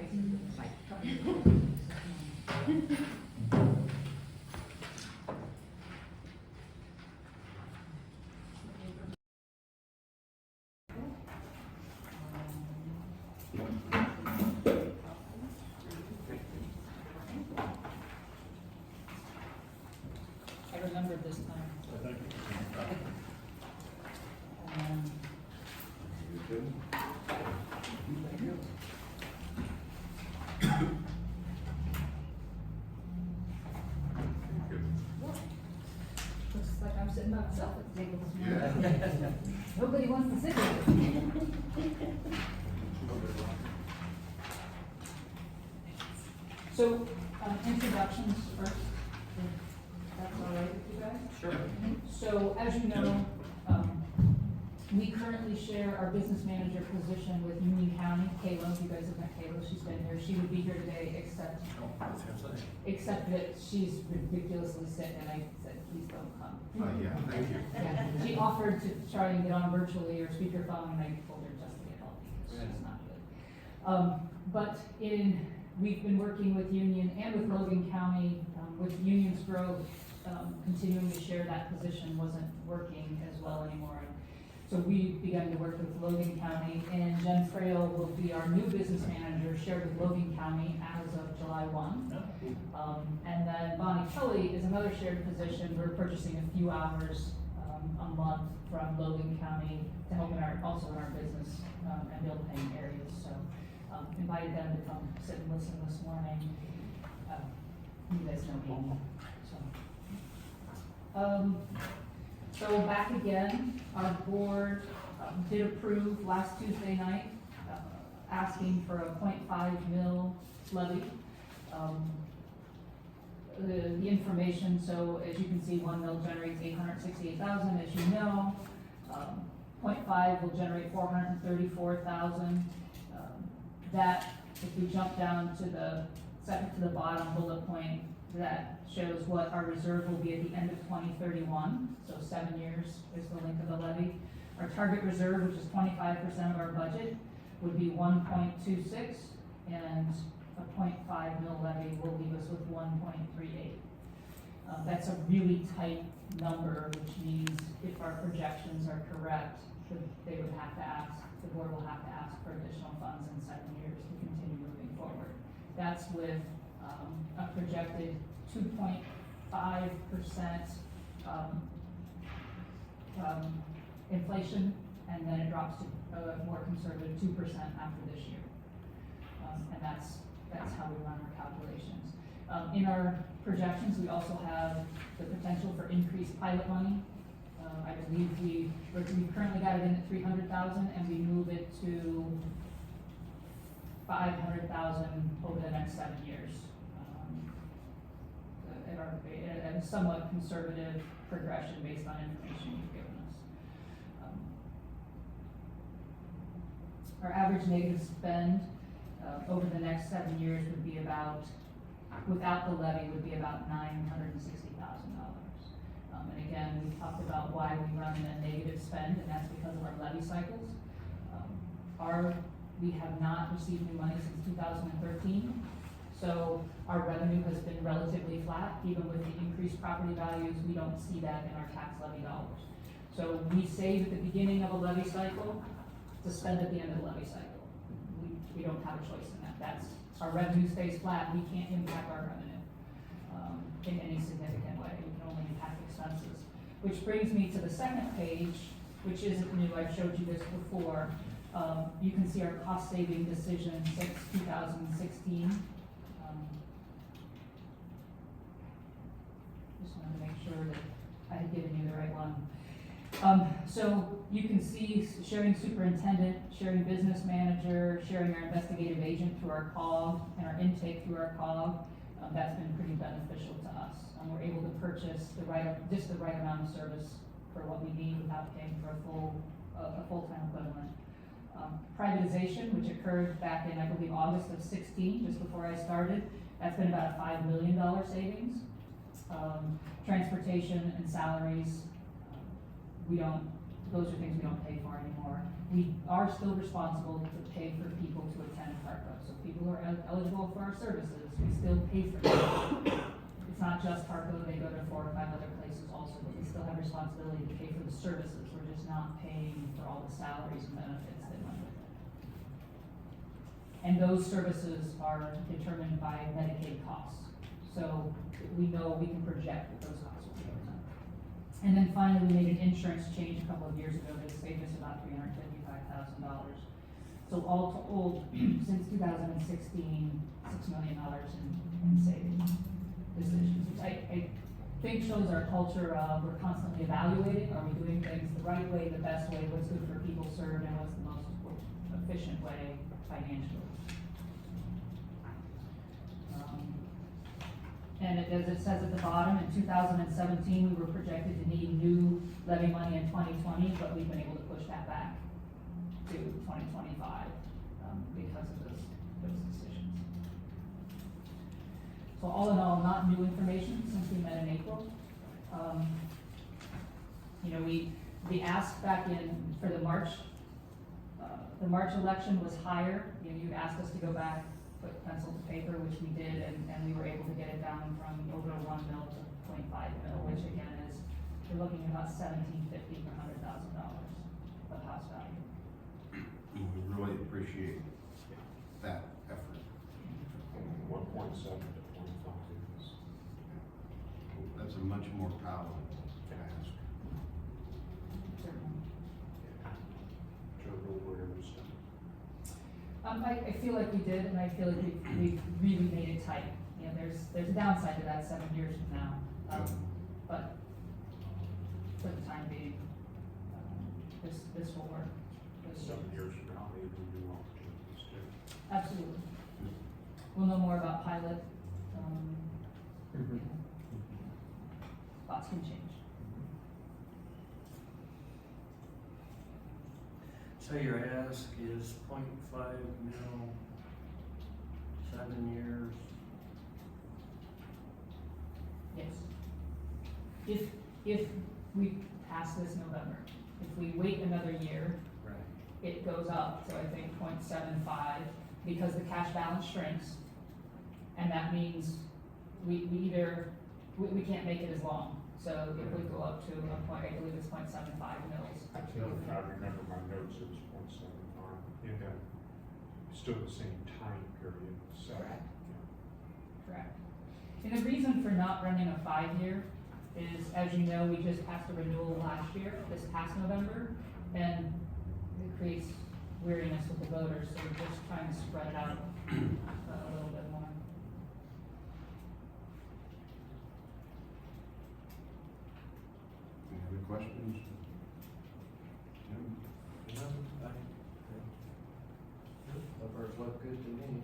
I remembered this time. Thank you. Looks like I'm sitting by myself at the table this morning. Nobody wants to sit with me. So, introductions first, if that's all right with you guys? Sure. So, as you know, we currently share our business manager position with Union County. Kayla, you guys have met Kayla, she's been here, she would be here today, except that she's ridiculously sick, and I said, please don't come. Yeah, thank you. Yeah, she offered to try and get on virtually or speakerphone, and I told her just to get healthy, because she's not good. We've been working with Union and with Logan County, with Union's growth, continuing to share that position wasn't working as well anymore. So we began to work with Logan County, and Jen Frail will be our new business manager, shared with Logan County as of July 1. And then Bonnie Kelly is another shared position. We're purchasing a few hours a month from Logan County to help also in our business and bill paying areas. So invited them to come sit and listen this morning. You guys know me. So back again, our board did approve last Tuesday night, asking for a 0.5 mil levy. The information, so as you can see, 1 mil generates 868,000, as you know. 0.5 will generate 434,000. That, if we jump down to the second to the bottom bullet point, that shows what our reserve will be at the end of 2031, so 7 years is the length of the levy. Our target reserve, which is 25% of our budget, would be 1.26, and a 0.5 mil levy will leave us with 1.38. That's a really tight number, which means if our projections are correct, they would have to ask, the board will have to ask for additional funds in 7 years to continue moving forward. That's with a projected 2.5% inflation, and then it drops to a more conservative 2% after this year. And that's how we run our calculations. In our projections, we also have the potential for increased pilot money. I believe we currently got it in at 300,000, and we move it to 500,000 over the next 7 years. At a somewhat conservative progression based on information you've given us. Our average negative spend over the next 7 years would be about, without the levy, would be about $960,000. And again, we talked about why we run in a negative spend, and that's because of our levy cycles. We have not received new money since 2013. So our revenue has been relatively flat, even with the increased property values. We don't see that in our tax levy dollars. So we save at the beginning of a levy cycle to spend at the end of the levy cycle. We don't have a choice in that. That's, our revenue stays flat. We can't impact our revenue in any significant way. We can only impact expenses. Which brings me to the second page, which isn't new. I've showed you this before. You can see our cost saving decision since 2016. Just wanted to make sure that I had given you the right one. So you can see sharing superintendent, sharing business manager, sharing our investigative agent through our COG, and our intake through our COG. That's been pretty beneficial to us. We're able to purchase just the right amount of service for what we need without paying for a full-time equivalent. Privatization, which occurred back in, I believe, August of 16, just before I started, that's been about a $5 million savings. Transportation and salaries, we don't those are things we don't pay for anymore. We are still responsible to pay for people to attend Harco. So people who are eligible for our services, we still pay for them. It's not just Harco, they go to 4 or 5 other places also, but we still have responsibility to pay for the services. We're just not paying for all the salaries and benefits that went with it. And those services are determined by Medicaid costs. So we know we can project what those costs will be over time. And then finally, we made an insurance change a couple of years ago that saved us about $355,000. So all told, since 2016, $6 million in savings decisions, which I think shows our culture of we're constantly evaluating, are we doing things the right way, the best way, what's good for people served, and what's the most efficient way financially. And as it says at the bottom, in 2017, we were projected to need new levy money in 2020, but we've been able to push that back to 2025 because of those decisions. So all in all, not new information since we met in April. You know, we asked back in for the March election was higher. You know, you asked us to go back, put pencil to paper, which we did, and we were able to get it down from over 1 mil to 0.5 mil, which again is, we're looking at about $1,750 per $100,000 of house value. We really appreciate that effort. 1.7 to 0.5 is. That's a much more palatable task. Certainly. Joe, where we stand. I feel like we did, and I feel like we've really made it tight. You know, there's a downside to that 7 years from now. But for the time being, this will work. 7 years from now, maybe new opportunities too. Absolutely. We'll know more about pilot. Lots can change. So your ask is 0.5 mil, 7 years. Yes. If we pass this November, if we wait another year, Right. it goes up to, I think, 0.75, because the cash balance shrinks. And that means we we can't make it as long. So if we go up to a point, I believe it's 0.75 mils. I think if I remember my notes, it was 0.75, and then still the same time period, so. Correct. Yeah. Correct. And the reason for not running a 5-year is, as you know, we just passed a renewal last year, this past November, and it creates weariness with the voters, so we're just trying to spread it out a little bit more. Any other questions? Numbers look good to me.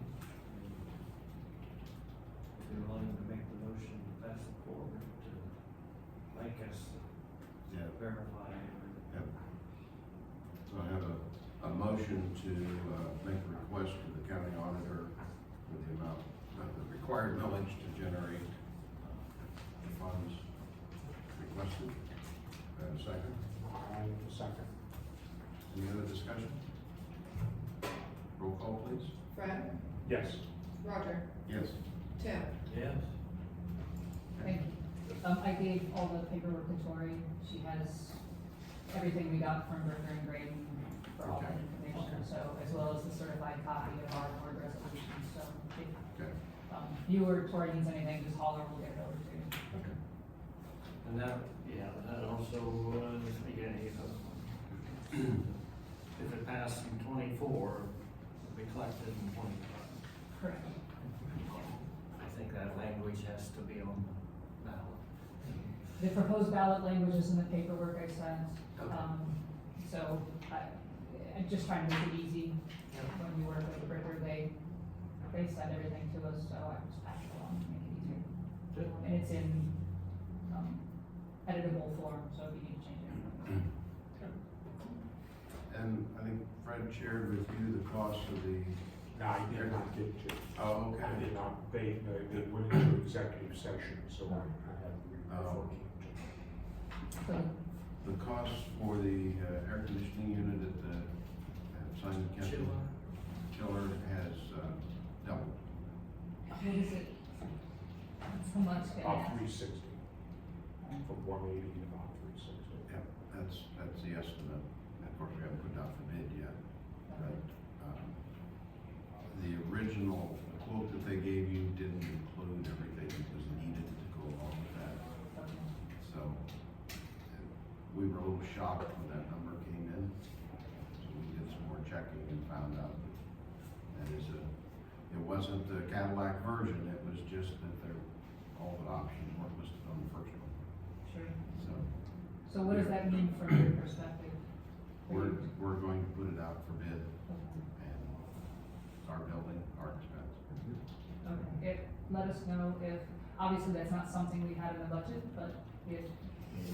If you're willing to make the motion to pass it forward to make us Yeah. verify. Yep. So I have a motion to make a request to the county auditor with the amount of the required millage to generate the funds requested. Do I have a second? I second. Any other discussion? Roll call, please. Fred, Yes. Roger, Yes. Tim, Yes. Thank you. I gave all the paperwork to Tori. She has everything we got from Ricker and Graydon for all the Okay. information, so, as well as the certified copy of our board resolution, so if, Okay. you or Tori needs anything, just holler, we'll get it over to you. Okay. And that also was, if it passed in 24, it'll be collected in 25. Correct. I think that language has to be on the ballot. The proposed ballot language is in the paperwork I sent, Okay. so I'm just trying to make it easy. When we work with Ricker, they send everything to us, so I just pass it along to make it easier. Good. And it's in, editable form, so if you need to change it. And I think Fred shared with you the cost of the. No, I did not get to. Oh, okay. I did not, they went into executive session, so I had to Oh. refer to. So The cost for the air conditioning unit at the Simon County chiller has doubled. What is it? How much can About it? 360, from 180 to about 360. Yep, that's the estimate. Of course, we haven't put it out for bid yet. But, the original quote that they gave you didn't include everything that was needed to go along with that. So, we were a little shocked when that number came in. So we did some more checking and found out that it wasn't the Cadillac version, it was just that all the options weren't listed on the first one. Sure. So, So what does that mean from your perspective? we're going to put it out for bid, Okay. and it's our building, our expense. Okay, let us know if, obviously that's not something we had in the budget, but if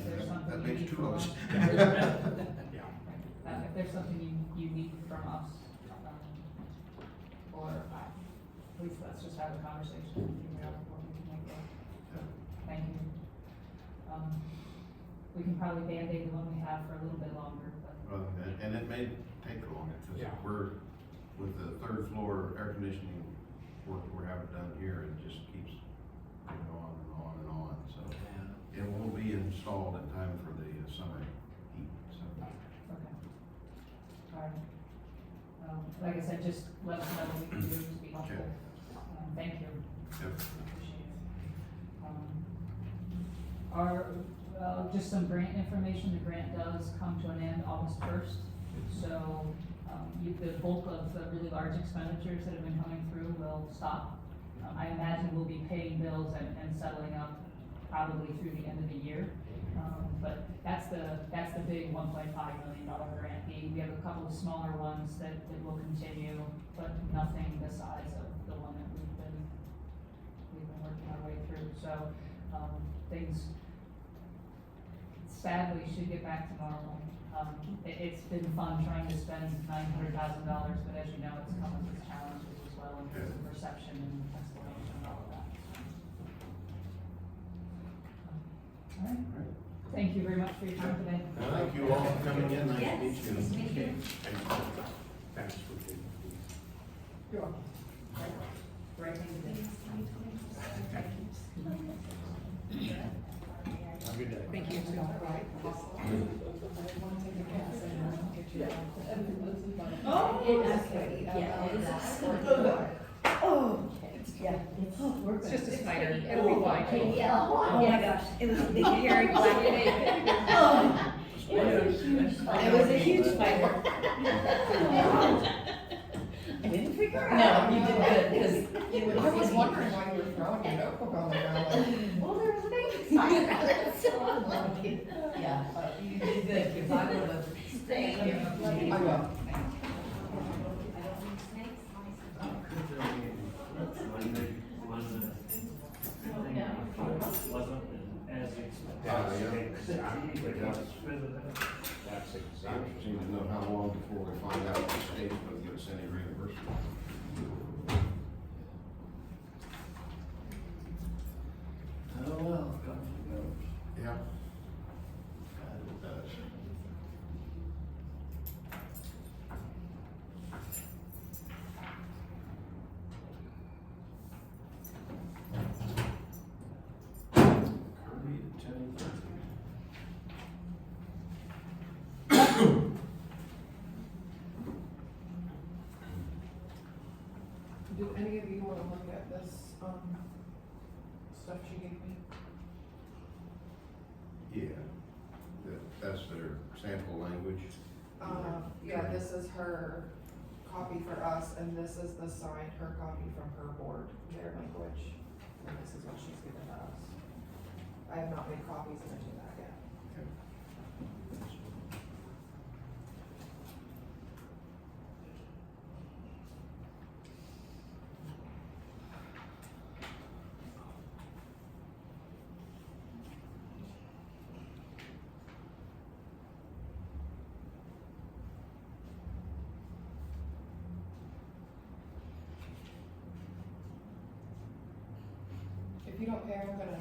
there's something That you makes need two from of us. us. Yeah. If there's something you need from us, or, at least let's just have a conversation and figure out what we can make work. Thank you. We can probably Band-Aid the one we have for a little bit longer, but, And it may take longer, because Yeah. we're, with the third floor air conditioning work we're having done here, it just keeps going on and on and on, so. It won't be installed in time for the summer heat, so. okay. Alright. Like I said, just let us know what we can do to be helpful. Okay. Thank you. Yep. Appreciate it. Just some grant information, the grant does come to an end August 1st. So, the bulk of the really large expenditures that have been coming through will stop. I imagine we'll be paying bills and settling up probably through the end of the year. But that's the big $1.5 million grant. We have a couple of smaller ones that will continue, but nothing the size of the one that we've been working our way through. So, things sadly should get back to normal. It's been fun trying to spend $900,000, but as you know, it's come with its challenges as well in terms of reception and installation and all of that. All right. Thank you very much for your time today. Thank you all for coming in, nice to meet you. Nice to meet you. Thanks for being here. You're welcome. Right thing to do. Have a good day. Thank you. It's just a spider, it'll be fine. Oh my gosh, it was a big hairy black snake. Oh, it was a huge spider. I didn't figure it out. No, you did good, I was wondering why you were throwing your notebook on the ground, like, well, there was a baby spider. So unlucky. Yeah, you did good, because I would have. Thank you. I will. Wasn't as Yeah. expected. That's It's exactly. interesting to know how long before we find out if the state's gonna give us any reimbursement. Oh, well, comes and goes. Yeah. It does. Kirby at 10:30. Do any of you wanna look at this, stuff she gave me? Yeah, that's their sample language. Yeah, this is her copy for us, and this is the signed, her copy from her board, their language, and this is what she's given us. I have not made copies of any of that yet. Okay. If you don't care, I'm gonna.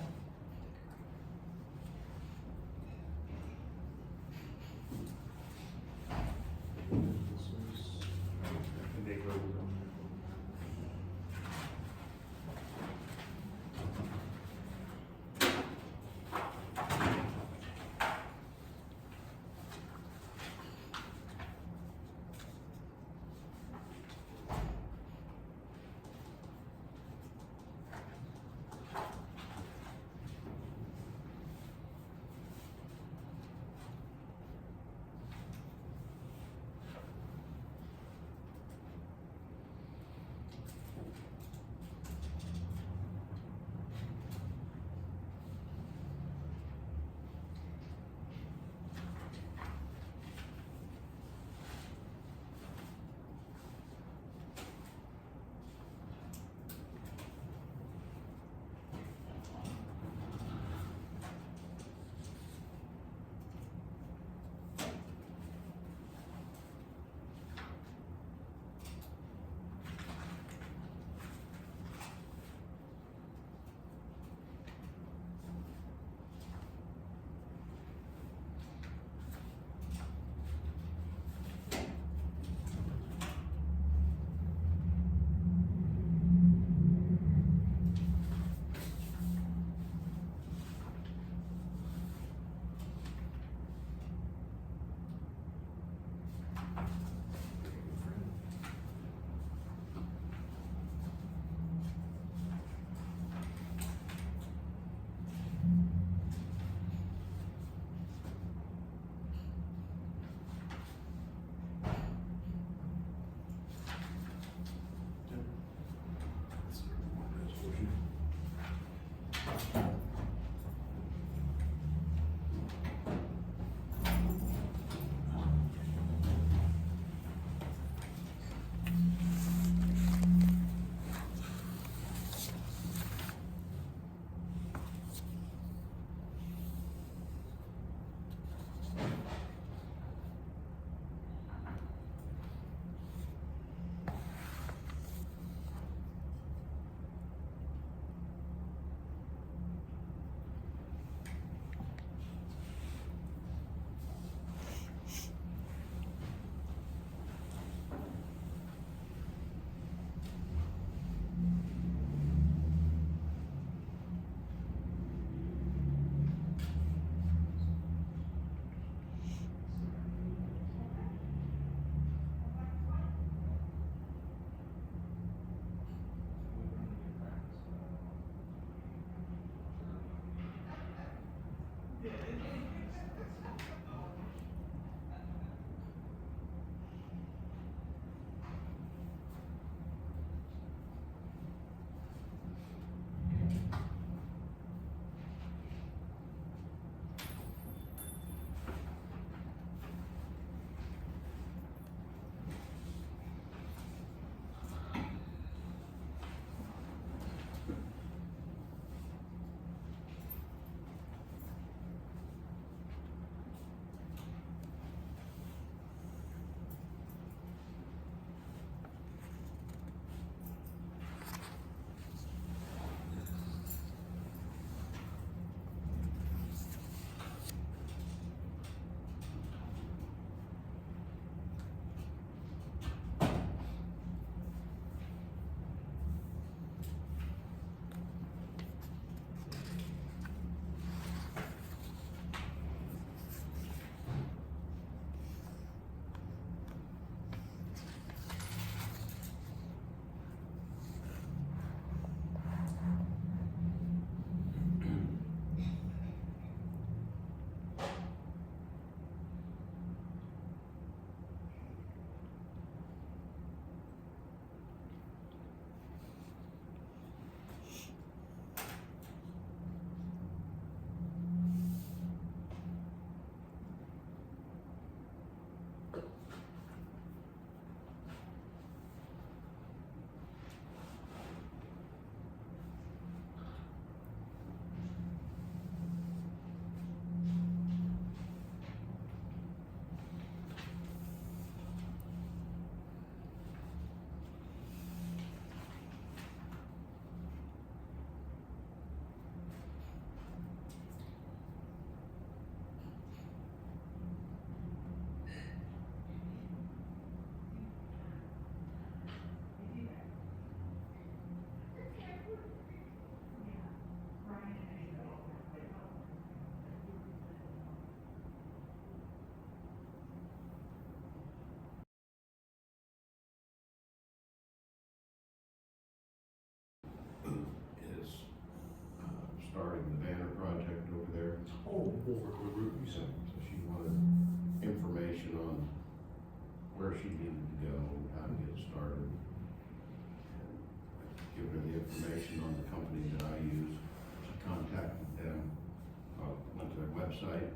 banner project over there. Oh, over the route, you So said. she wanted information on where she needed to go, how to get started. And I've given her the information on the company that I use. She contacted them, went to their website.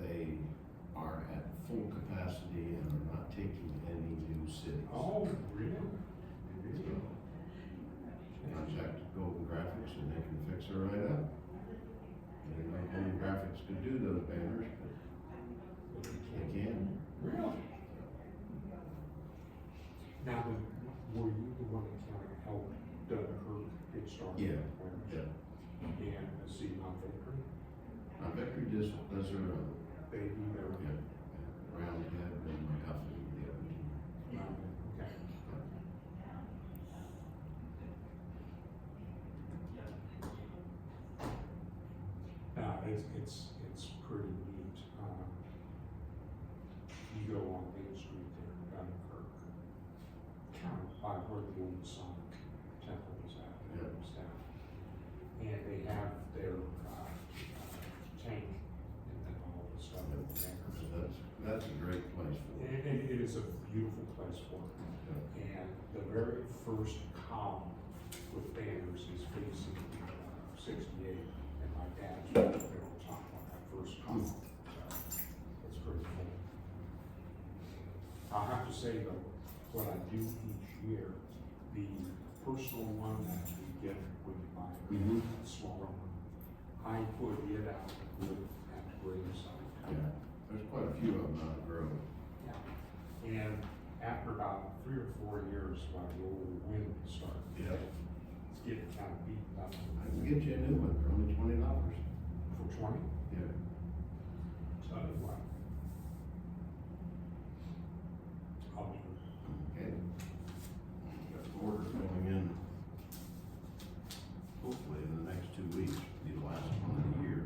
They are at full capacity and are not taking any new cities. Oh, really? Really? Contact Golden Graphics and they can fix her right up. I didn't know Golden Graphics could do those banners, but they can. Really? Now, were you the one that kind of helped her get started? Yeah. Yeah. And see, not Victory, Victory does her own. they do their, Yeah. Roundhead and McGuffin, the other two. okay. It's pretty neat. You go on Main Street there in Dunkirk, kind of by where the old Sonic temple is at, there and stuff. And they have their, tank and then all the stuff in So there. that's a great place for it. And it is a beautiful place for it. And the very first column with banners is facing 68, and my dad's right there on top of that first column. So it's pretty cool. I have to say though, what I do each year, the personal one that we get when you buy Mhm. a smaller one, I put it out with at the gravesite. Yeah, there's quite a few of them out of Grove. Yeah. And after about 3 or 4 years, when the old wind started, Yeah. it's getting kind of beaten up. I can get you a new one for only $20. For 20, Yeah. tell you what. I'll do it. Okay. Got the order going in. Hopefully in the next 2 weeks, be the last one of the year.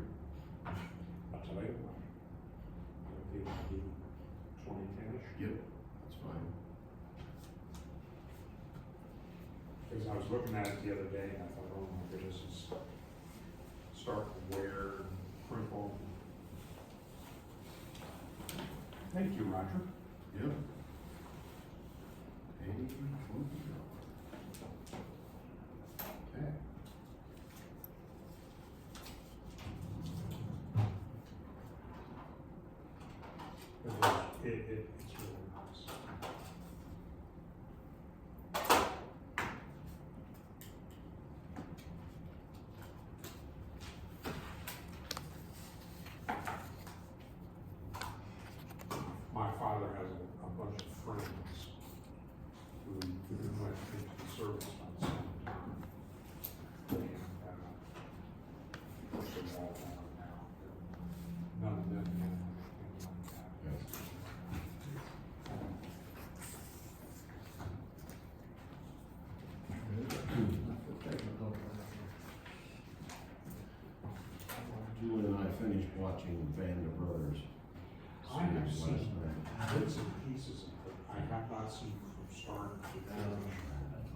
I'll tell you what. I'll give you 20 cash. Yep, that's fine. Because I was looking at it the other day, and I thought, oh my goodness, it's starting to wear, crinkle. Thank you, Roger. Yep. $20. Okay. It's really nice. My father has a bunch of friends who went into the service by the same time. And, of course, they're all gone now. None of them have anything like that. Yes. Julie and I finished watching Band of Brothers. I have series last seen night. bits and pieces of it. I have not seen from start to finish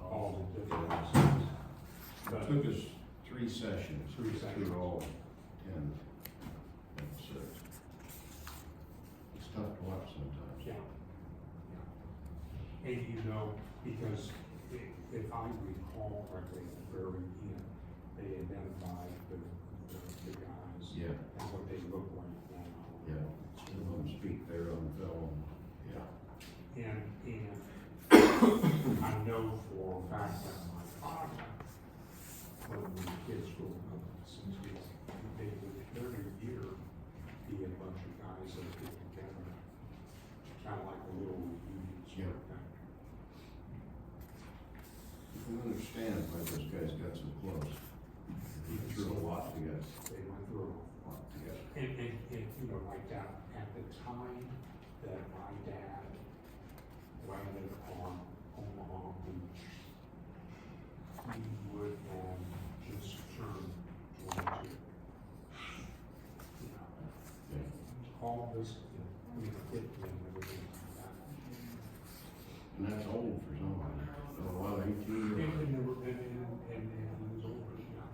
all the different episodes. It But took us 3 sessions. Three to get sessions. through all 10 episodes. It's tough to watch sometimes. yeah. And you know, because if I recall correctly, at the very end, they identified the guys. Yeah. And what they look like now. Yeah, some of them speak there on film. Yeah. And I know for a fact that my father, when we were kids growing up in the 60s, they would every year be a bunch of guys that get together, kind of like a little reunion sort of thing. You can understand why those guys got so close. They threw a lot together. They went through A lot together. and, you know, like that, at the time that my dad landed on Omaha Beach, he would have just turned 22. You know, Yeah. all this, you know, hit me and everything like that. And that's old for somebody. So, 18 And, years. and, they were- and he was older, you know.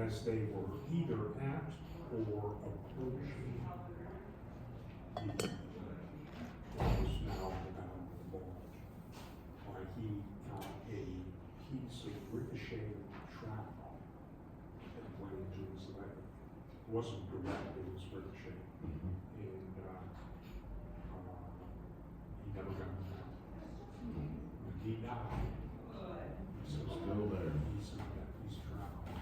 as they were either at or approaching the, what is now the boundary bulge, why he got a piece of ricocheted shrapnel that went into his leg. It wasn't direct, it was ricocheted, and, he never got it out. When he died, he said, Still there. he said that piece of shrapnel.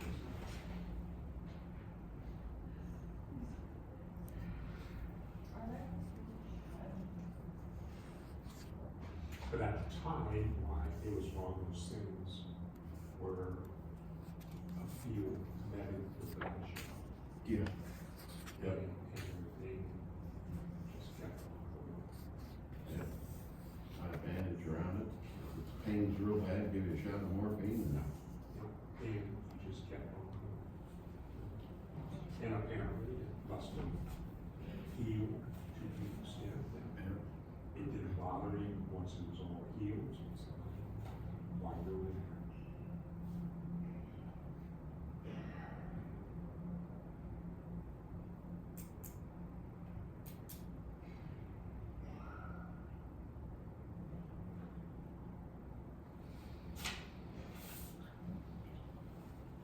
But at the time, why, it was one of those things where a field met it with the mission. Yeah. Yep. And they just kept on going. Yeah. Tie a bandage around it. If the pain's real bad, give you a shot of morphine and And he just kept on going. And apparently it must have healed to the extent that it didn't bother him once it was all healed. So why go in there?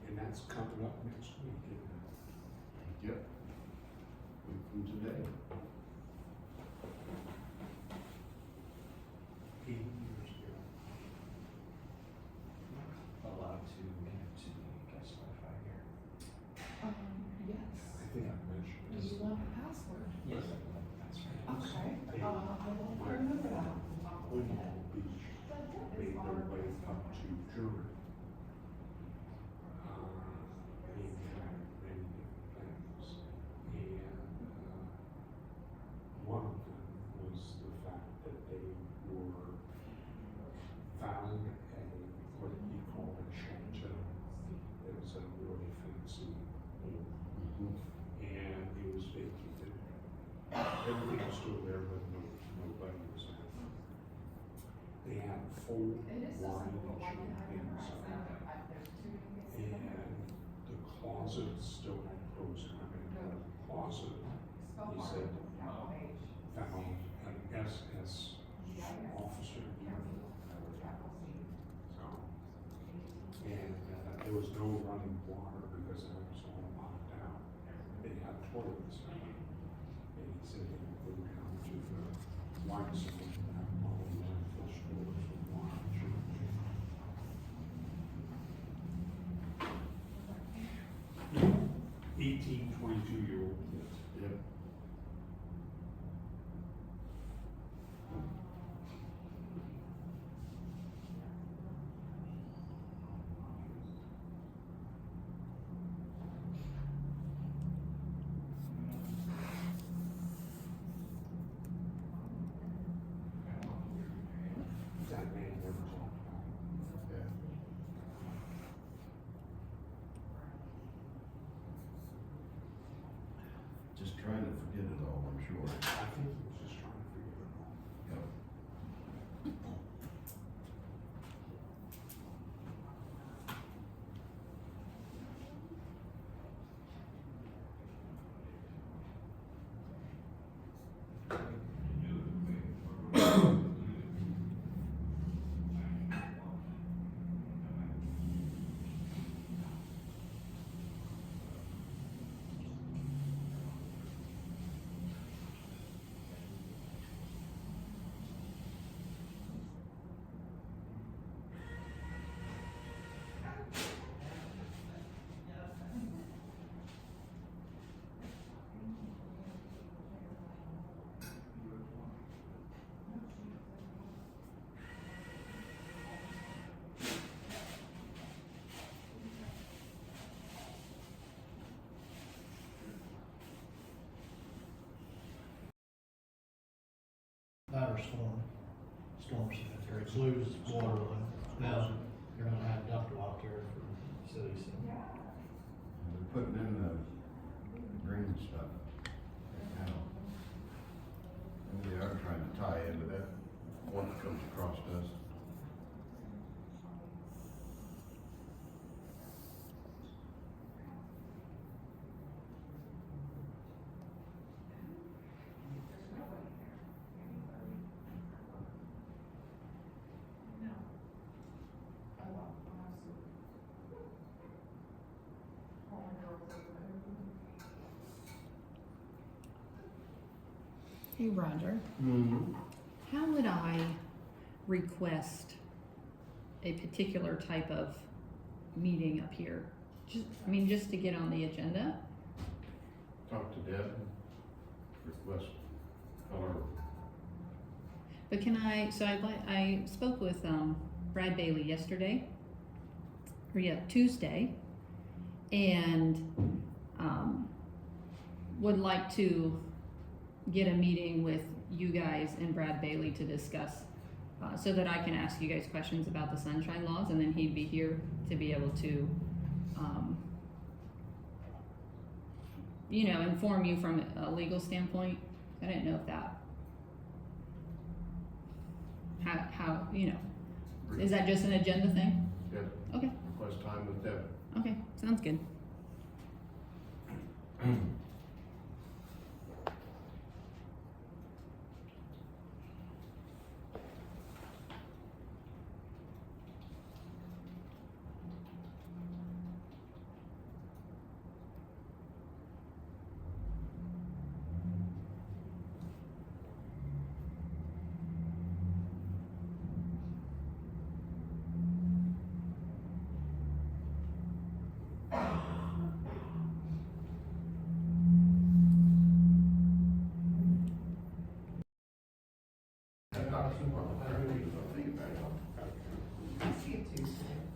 And that's coming up next week, isn't it? Yep. Week from today. 80 years ago. Allowed to connect to the gas Wi-Fi here. Yes. I think I mentioned Do this. you want the password? Yes, that's right. Okay, Hey, I won't remember that. Omaha Beach made their way up to Germany. They had many different things. And one of them was the fact that they were found a, what you call a Scioto. It was a really fancy old, and it was vacated. Everything was still there, but nobody was at it. They had full wine and champagne inside. And the closet still had clothes coming out of the closet. He said, found an SS officer. So, and there was no running water because it was all locked out. They had toilets. And he said they would go down to the wine cellar and have all the landfill stores with wine and champagne. 18, 22-year-old kids. Yep. That man never talked about it. Yeah. Just trying to forget it all, I'm sure. I think he was just trying to figure it out. Yep. Or storm cemetery, it's loose water line. Now, you're gonna have ductile out there for cities. They're putting in the green stuff now. And they are trying to tie into that one that comes across us. Hey, Roger, Mm-hmm. how would I request a particular type of meeting up here? Just to get on the agenda? Talk to Deb, request color. But can I, I spoke with, Brad Bailey yesterday, Tuesday, and, would like to get a meeting with you guys and Brad Bailey to discuss, so that I can ask you guys questions about the sunshine laws, and then he'd be here to be able to, inform you from a legal standpoint. I didn't know if that, how, is that just an agenda thing? Deb, Okay, request time with Deb. okay, sounds good.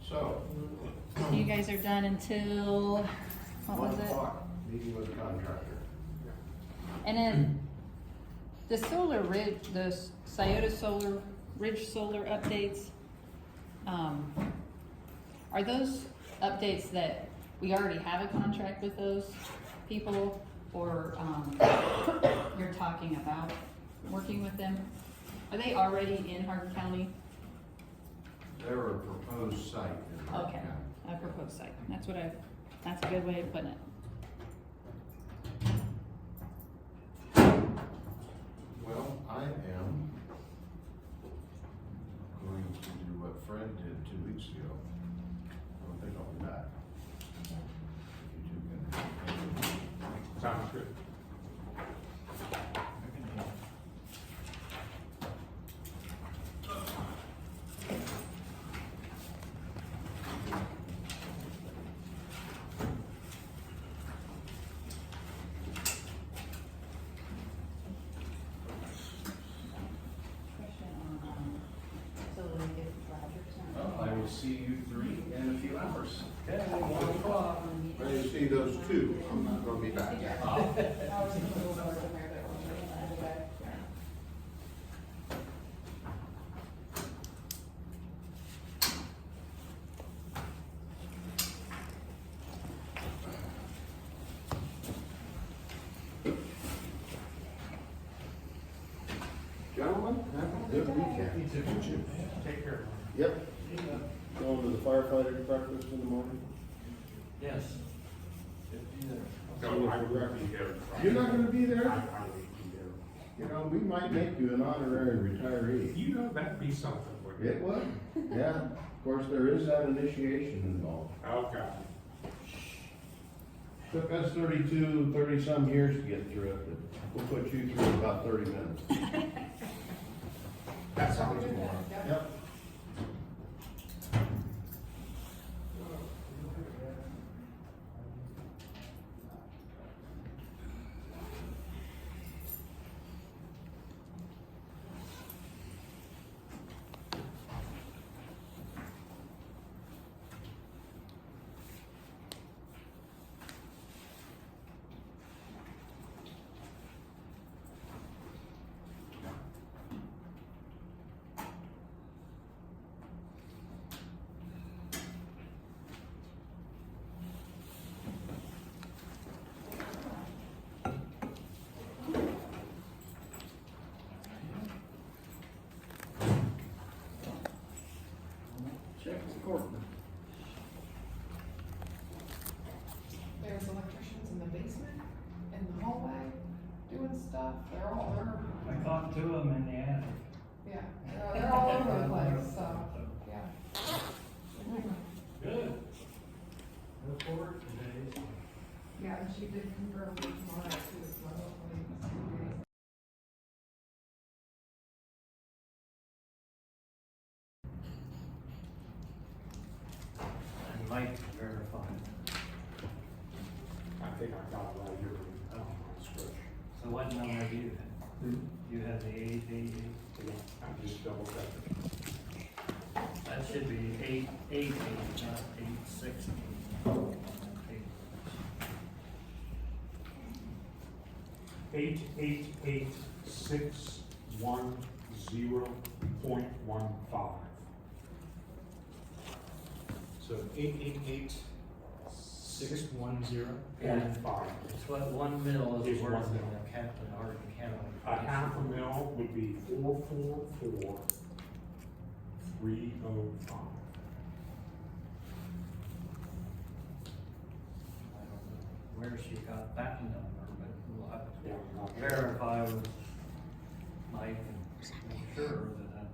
So, You guys are done until, what 1 was it? o'clock, meeting with the contractor. And then the Solar Ridge, the Scioto Solar, Ridge Solar updates, are those updates that we already have a contract with those people? Or, you're talking about working with them? Are they already in Hardin County? They're a proposed site in Hardin Okay, County. a proposed site. That's a good way of putting it. Well, I am going to do what Fred did 2 weeks ago. I don't think I'll be back. You two can- Sounds good. Well, I will see you 3 in a few hours. Okay, 1 o'clock. Ready to see those 2. I'm not gonna be back. Gentlemen, have a good weekend. Take care. Yep. Going to the firefighter breakfast in the morning? Yes. No, I will be there. You're not gonna be I there? will be there. You know, we might make you an honorary retiree. You know, that'd be something, wouldn't It would, yeah. Of course, there is that initiation involved. Okay. Took us 30-some years to get through it, but we'll put you through in about 30 minutes. That sounds more. Yep. Check the court. There's electricians in the basement, in the hallway, doing stuff, they're I caught 2 of them in the attic. yeah, they're all over the place, so, yeah. Good. Look forward to today's. Yeah, and she did confirm tomorrow too, so hopefully Mike verified. I think I got it right here on my spreadsheet. So what number do you have? You have the 888? Yeah, I just double checked. That should be 888, not 860. Eight. 888,610.15. So 888,610. And 5. It's what 1 mil Is is worth 1 in mil. the Captain Hardin County. A half a mil would be 444,305. I don't know where she got that number, but we'll have Yeah, to not sure. verify with Mike and make sure that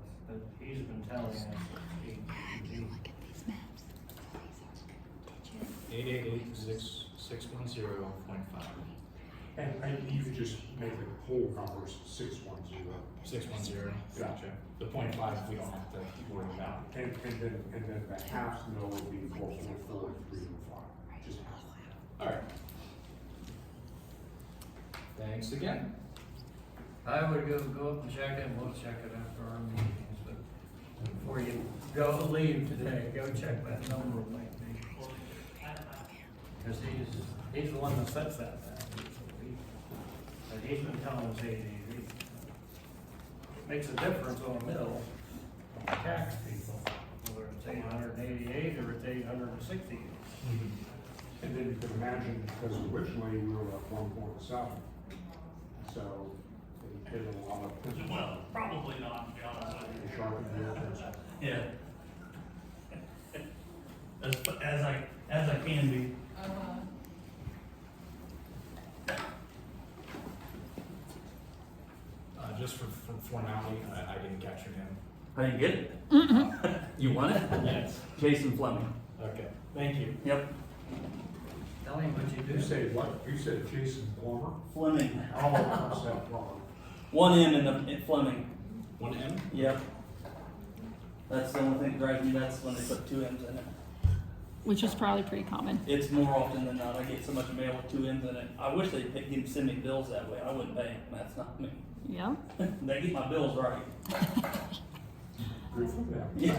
he's been telling us. 888,610.5. And you could just make the whole numbers 610. 610, gotcha. The 0.5 we don't have to worry about. And then the half mil would be 444,305. Just half. All right. Thanks again. I would go up and check it, we'll check it after our meetings, but before you go leave today, go check that number with me. Because he's the one that sets that value, so but he's been telling us 888. Makes a difference on a mill, on the tax people, whether it's 888 or it's 860. And then you can imagine, because originally we were at 1.7, so they did a lot of. Well, probably not, to be honest with They sharpened the edges. you. Yeah. As I can be. Just for formality, I didn't catch your name. I didn't get it. You want it? Yes. Jason Fleming. Okay, thank you. Yep. Tell him what you You do. said what? You said Jason Plummer? Fleming. Oh, I said Plummer. 1 M in Fleming. 1M? Yep. That's the only thing that drives me, that's when they put 2 M's in it. Which is probably pretty common. It's more often than not, I get so much mail with 2 M's in it. I wish they'd send me bills that way, I wouldn't pay them, that's not me. Yeah. They get my bills right. Good for them. Yeah.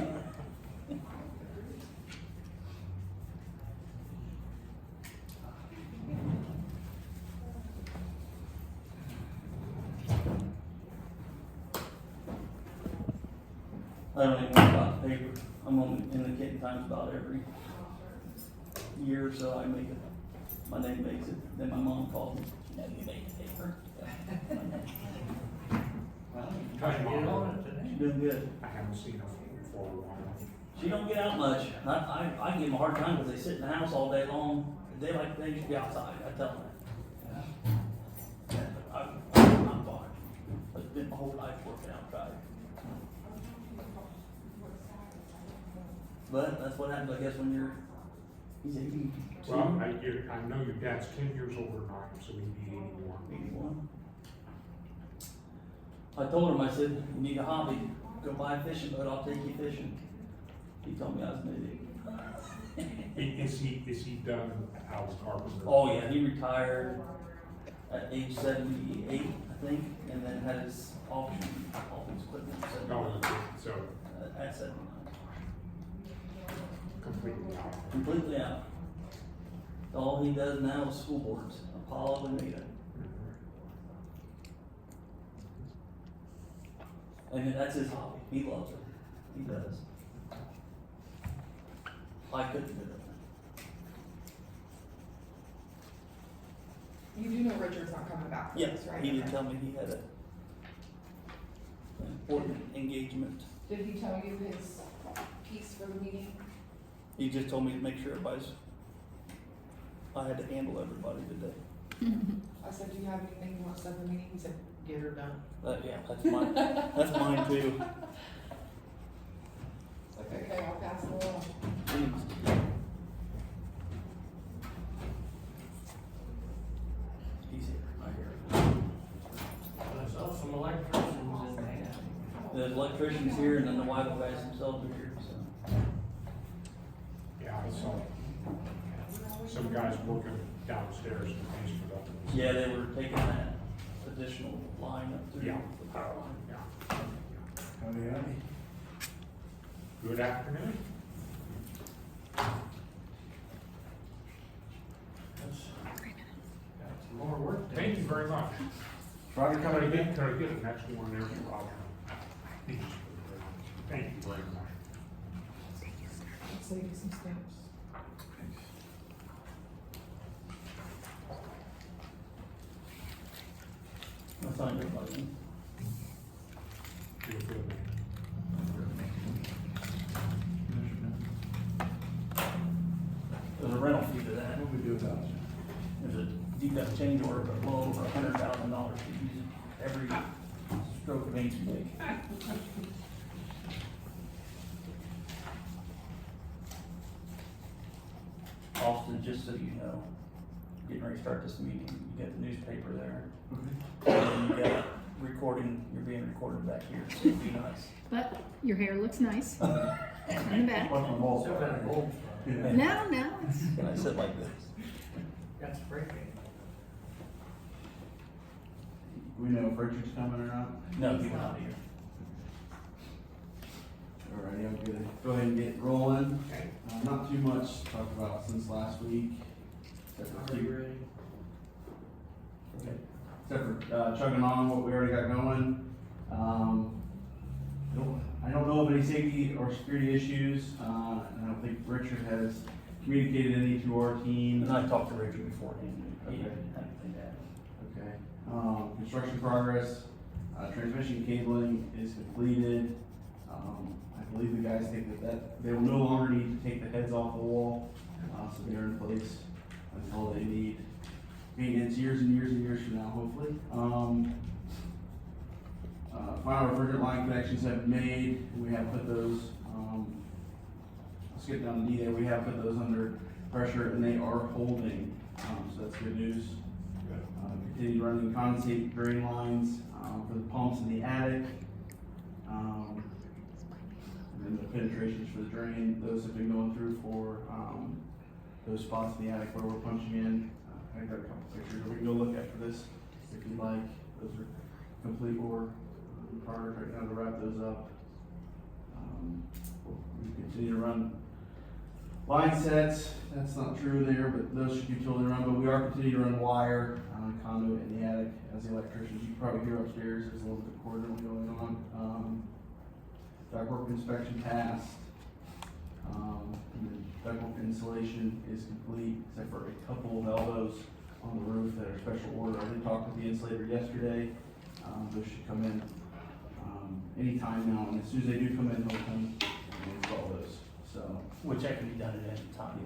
I don't even know about the paper. I'm on in the Kitten Times about every year or so. I make it. My name makes it. Then my mom calls me. You know, you made the paper. Well, try to get on it today. She's doing good. I haven't seen her for a while. She don't get out much. I give them a hard time because they sit in the house all day long. They like things to be outside. I tell them. I'm fine. I've spent my whole life working outside. But that's what happens, I guess, when he's 82. Well, I know your dad's 10 years older than I am, so he'd be 81. 81. I told him, I said, you need a hobby, go buy a fishing boat, I'll take you fishing. He told me I was an idiot. Is he done as a carpenter? Oh yeah, he retired at age 78, I think, and then had his auction, all his equipment, So at 79. completely out. Completely out. All he does now is school boards, Apollo and Nita. And that's his hobby. He loves it. He does. I couldn't do it. You do know Richard's not coming back for Yeah, this, right? he did Okay. tell me he had an important engagement. Did he tell you his piece for the meeting? He just told me to make sure I had to handle everybody today. I said, do you have anything you want to say for the meeting? He said, get her done. Yeah, that's mine. That's mine too. Okay, I'll pass it along. He's here. I hear him. There's also some electricians in there. The electrician's here and then the Waibel guys themselves are here, so. Yeah, I saw guys working downstairs in the basement up in the. Yeah, they were taking that additional line up through Yeah. the power line. Yeah. Howdy, howdy. Good afternoon. Got some more work. Thank you very much. Roger, Can I get the next one there for Roger? Thank you very much. Save you some stamps. That's not your button. You're good, man. There's a rental fee to that. What do we do about it? There's a deduct change order, but well over $100,000 to use it every stroke of paint you make. Austin, just so you know, getting ready to start this meeting, you got the newspaper there. And you got recording, you're being recorded back here, so be nice. But your hair looks nice. In the back. Watch my balls. Still got a gold. No, no, it's, Can I sit like this? That's breaking. We know if Richard's coming or not? No, get out of here. Alrighty, I'm gonna go ahead and get rolling. Okay. Not too much to talk about since last week. Except for ready? chugging on what we already got going. I don't know of any safety or security issues, and I don't think Richard has communicated any to our team. And I talked to Richard beforehand. He Okay. didn't have anything to add. Okay. Construction progress, transmission cabling is completed. I believe the guys think that they will no longer need to take the heads off the wall, so they're in place until they need maintenance years and years and years from now, hopefully. Final refrigerant line connections have been made. We have put those, I'll skip down to D there, we have put those under pressure and they are holding, so that's good news. Continue running condensate drain lines, for the pumps in the attic. And then the penetrations for the drain, those have been going through for, those spots in the attic where we're punching in. I got a couple pictures we can go look at for this, if you'd like. Those are complete or in progress right now to wrap those up. We continue to run line sets, that's not true there, but those should be totally run, but we are continuing to run wire, conduit in the attic as the electricians. You can probably hear upstairs, there's a little bit of cordon going on. Ductwork inspection passed. And then ductwork insulation is complete, except for a couple of elbows on the roof that are special order. I did talk with the insulator yesterday, those should come in, anytime now, and as soon as they do come in, they'll come and install those, so. Which that can be done at any time.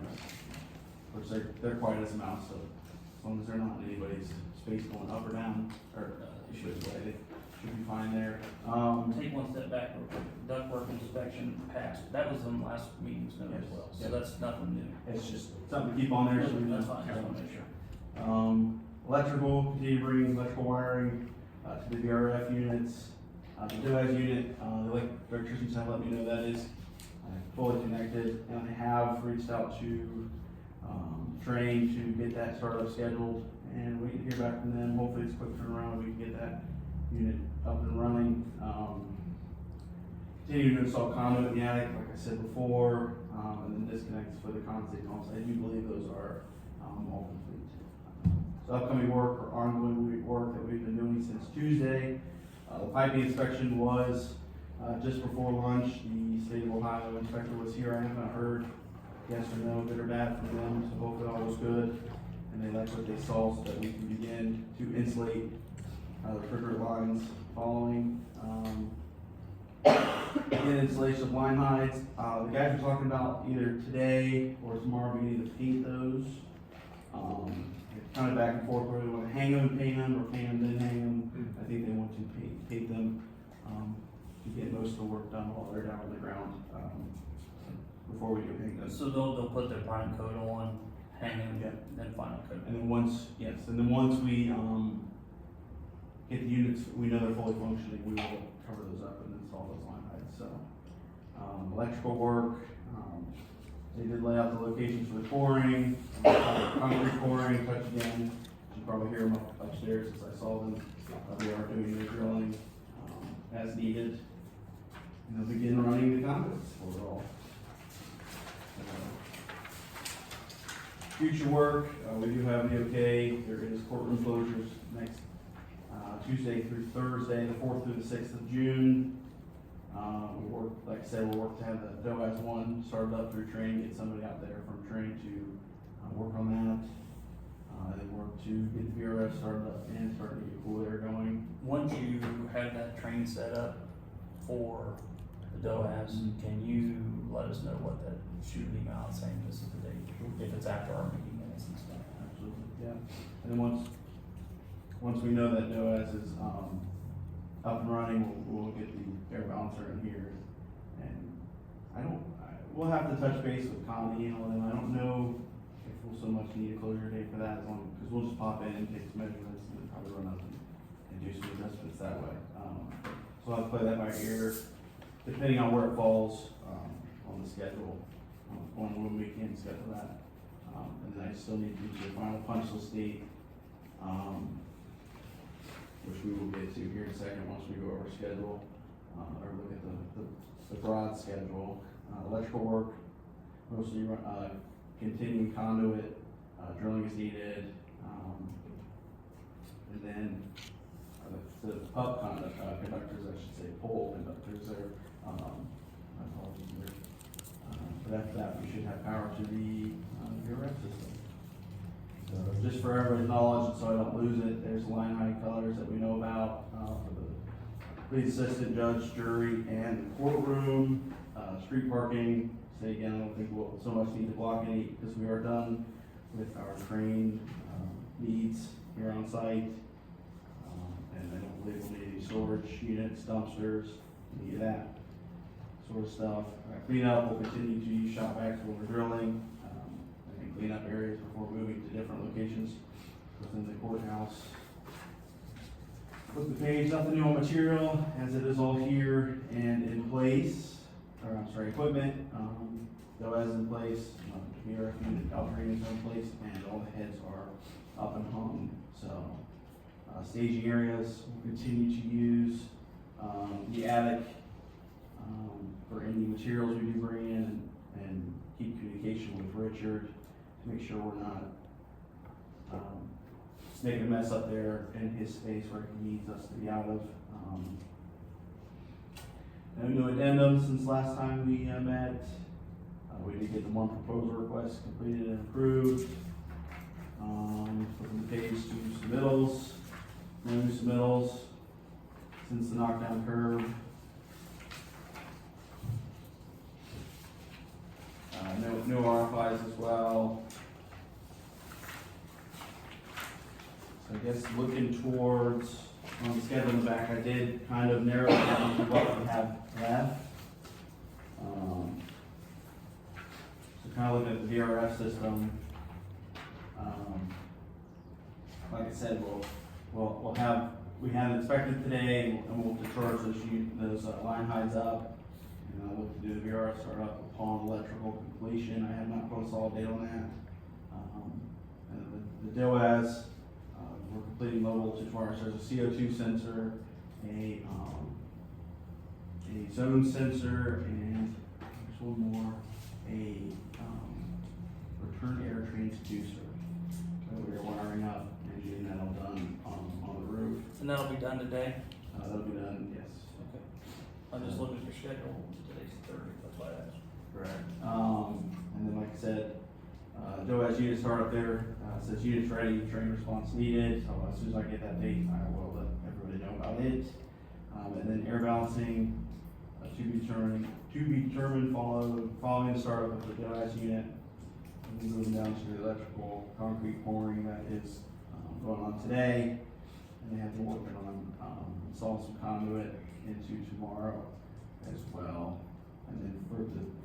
Which they're quiet as a mouse, so as long as they're not in anybody's space going up or down, or should be fine there. Take one step back real quick. Ductwork inspection passed. That was in last meeting's note as well, so Yes. that's nothing new. It's just something to keep on there, so we know. That's fine, just wanna make sure. Electrical, continue bringing electrical wiring, to the VRF units. The DOAS unit, the electricians have let me know that is fully connected, and I have reached out to, Train to get that startup scheduled, and we can hear back from them. Hopefully it's a quick turnaround, we can get that unit up and running. Continue to install conduit in the attic, like I said before, and then disconnects for the condensate pumps. I do believe those are, all complete. So upcoming work or ongoing work that we've been doing since Tuesday. The piping inspection was, just before lunch. The state of Ohio inspector was here. I haven't heard yes or no, good or bad from them, so hopefully all was good. And they liked what they saw, so that we can begin to insulate, the refrigerant lines following. Again, installation of line hides. The guys were talking about either today or tomorrow beginning to paint those. Kind of back and forth, whether they want to hang them and paint them, or paint them then hang them. I think they want to paint them, to get most of the work done while they're down on the ground, before we do hang them. So they'll put their prime coat on, hang them, Yeah. then final coat. And then once we, get the units, we know they're fully functioning, we will cover those up and install those line hides, so. Electrical work, They did lay out the locations for the pouring, concrete pouring, touch again. You probably hear them upstairs as I saw them. They are doing their drilling, as needed. And they'll begin running the conduits for it all. Future work, we do have the okay. There is courtroom closures next Tuesday through Thursday, the 4th through the 6th of June. We work, like I said, we'll work to have the DOAS 1 started up through training, get somebody out there from training to work on that. Then work to get the VRF started up and start to get cool air going. Once you have that train set up for the DOAS, can you let us know what that, shoot an email out saying this is the date, if it's after our meeting minutes and stuff? Absolutely, yeah. And then once we know that DOAS is up and running, we'll get the air balancer in here. And we'll have to touch base with Connie and all them. I don't know if we'll so much need a closure date for that, because we'll just pop in and take some measurements and then probably run up and do some adjustments that way. So I'll have to play that by ear, depending on where it falls on the schedule, on when we can schedule that. And then I still need to do the final punch list date, which we will get to here in a second once we go over schedule, or look at the broad schedule. Electrical work, mostly continuing conduit, drilling is needed, and then the pub conductors, I should say, pole conductors there. My apologies there. But after that, we should have power to the VRF system. So just for everybody's knowledge, so I don't lose it, there's line height colors that we know about for the police assistant, judge, jury, and the courtroom. Street parking, say again, I don't think we'll so much need to block any, because we are done with our train needs here on site. And I don't believe we'll need any storage units, dumpsters, any of that sort of stuff. Cleanup, we'll continue to use shop vacs when we're drilling, and clean up areas before moving to different locations within the courthouse. Flip the page, nothing new on material, as it is all here and in place. Or I'm sorry, equipment, DOAS is in place, VRF unit operating is in place, and all the heads are up and hung. So, staging areas, we'll continue to use the attic for any materials we do bring in, and keep communication with Richard to make sure we're not making a mess up there in his space where he needs us to be out of. No new addendums since last time we met. We did get the one proposal request completed and approved. Flipping the page to submittals. No new submittals since the knockdown curve. No RFIs as well. So I guess looking towards on the schedule in the back, I did kind of narrow it down to what we have left. So kind of look at the VRF system. Like I said, we have inspected today, and we'll charge those line heights up. And I'll look to do the VRF startup upon electrical completion. I have not put a solid date on that. And the DOAS, we're completing low voltage wires. There's a CO2 sensor, a zone sensor, and there's one more, a return air transducer that we are wiring up and getting that all done on the roof. And that'll be done today? That'll be done, yes. Okay. I'm just looking at your schedule, today's the 30th, that's why I asked. Correct. And then, like I said, DOAS unit start up there, says units ready, train response needed. So as soon as I get that date, I will let everybody know about it. And then air balancing, to be determined following the startup of the DOAS unit. And then moving down to the electrical concrete pouring that is going on today. And they have been working on installing some conduit into tomorrow as well. And then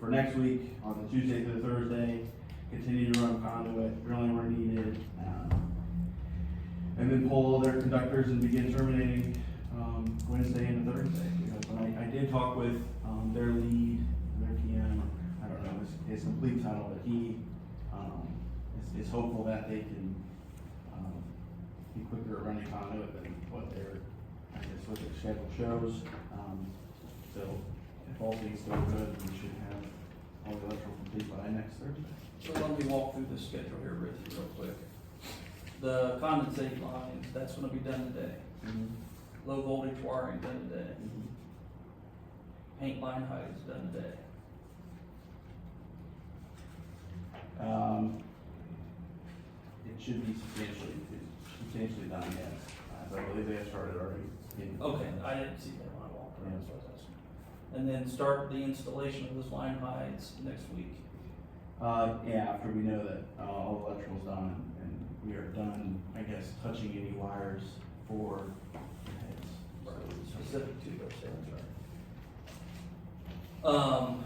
for next week, on the Tuesday through the Thursday, continue to run conduit, drilling where needed, and then pull their conductors and begin terminating Wednesday and Thursday. Because I did talk with their lead, their PM, I don't know his complete title, but he, is hopeful that they can, be quicker at running conduit than what their, I guess, what their schedule shows. So if all things go good, we should have all the electrical complete by next Thursday. So let me walk through the schedule here with you real quick. The condensate lines, that's gonna be done today. Low voltage wiring done today. Paint line height is done today. It should be substantially done, yes. I believe they have started already. Okay, I didn't see that when I walked around, so I was asking. And then start the installation of those line heights next week. Yeah, after we know that, all the electrical's done and we are done, I guess, touching any wires for the heads. Specific to those things, right?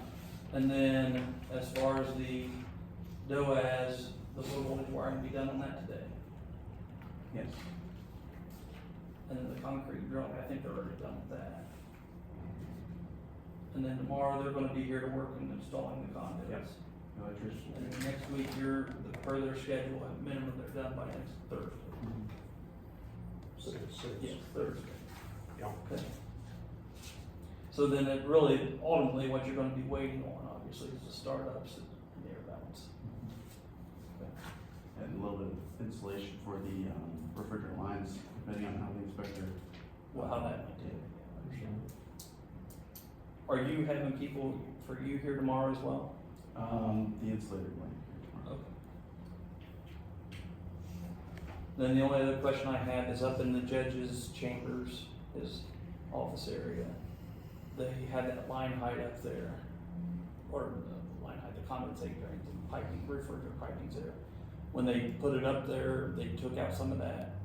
And then as far as the DOAS, the low voltage wiring be done on that today. Yes. And then the concrete drilling, I think they're already done with that. And then tomorrow, they're gonna be here to work in installing the conduits. Electricity. And then next week, per their schedule, at minimum, they're done by next Thursday. Six. Yes, Thursday. Yeah. Okay. So then it really, ultimately, what you're gonna be waiting on, obviously, is the startups and the air balance. And a little bit of insulation for the, refrigerant lines, depending on how the inspector. Well, how that might take. Are you having people for you here tomorrow as well? The insulated one. Okay. Then the only other question I have is up in the judge's chambers, his office area. They had that line height up there, or the line height, the condensate drains and piping, refrigerator piping's there. When they put it up there, they took out some of that,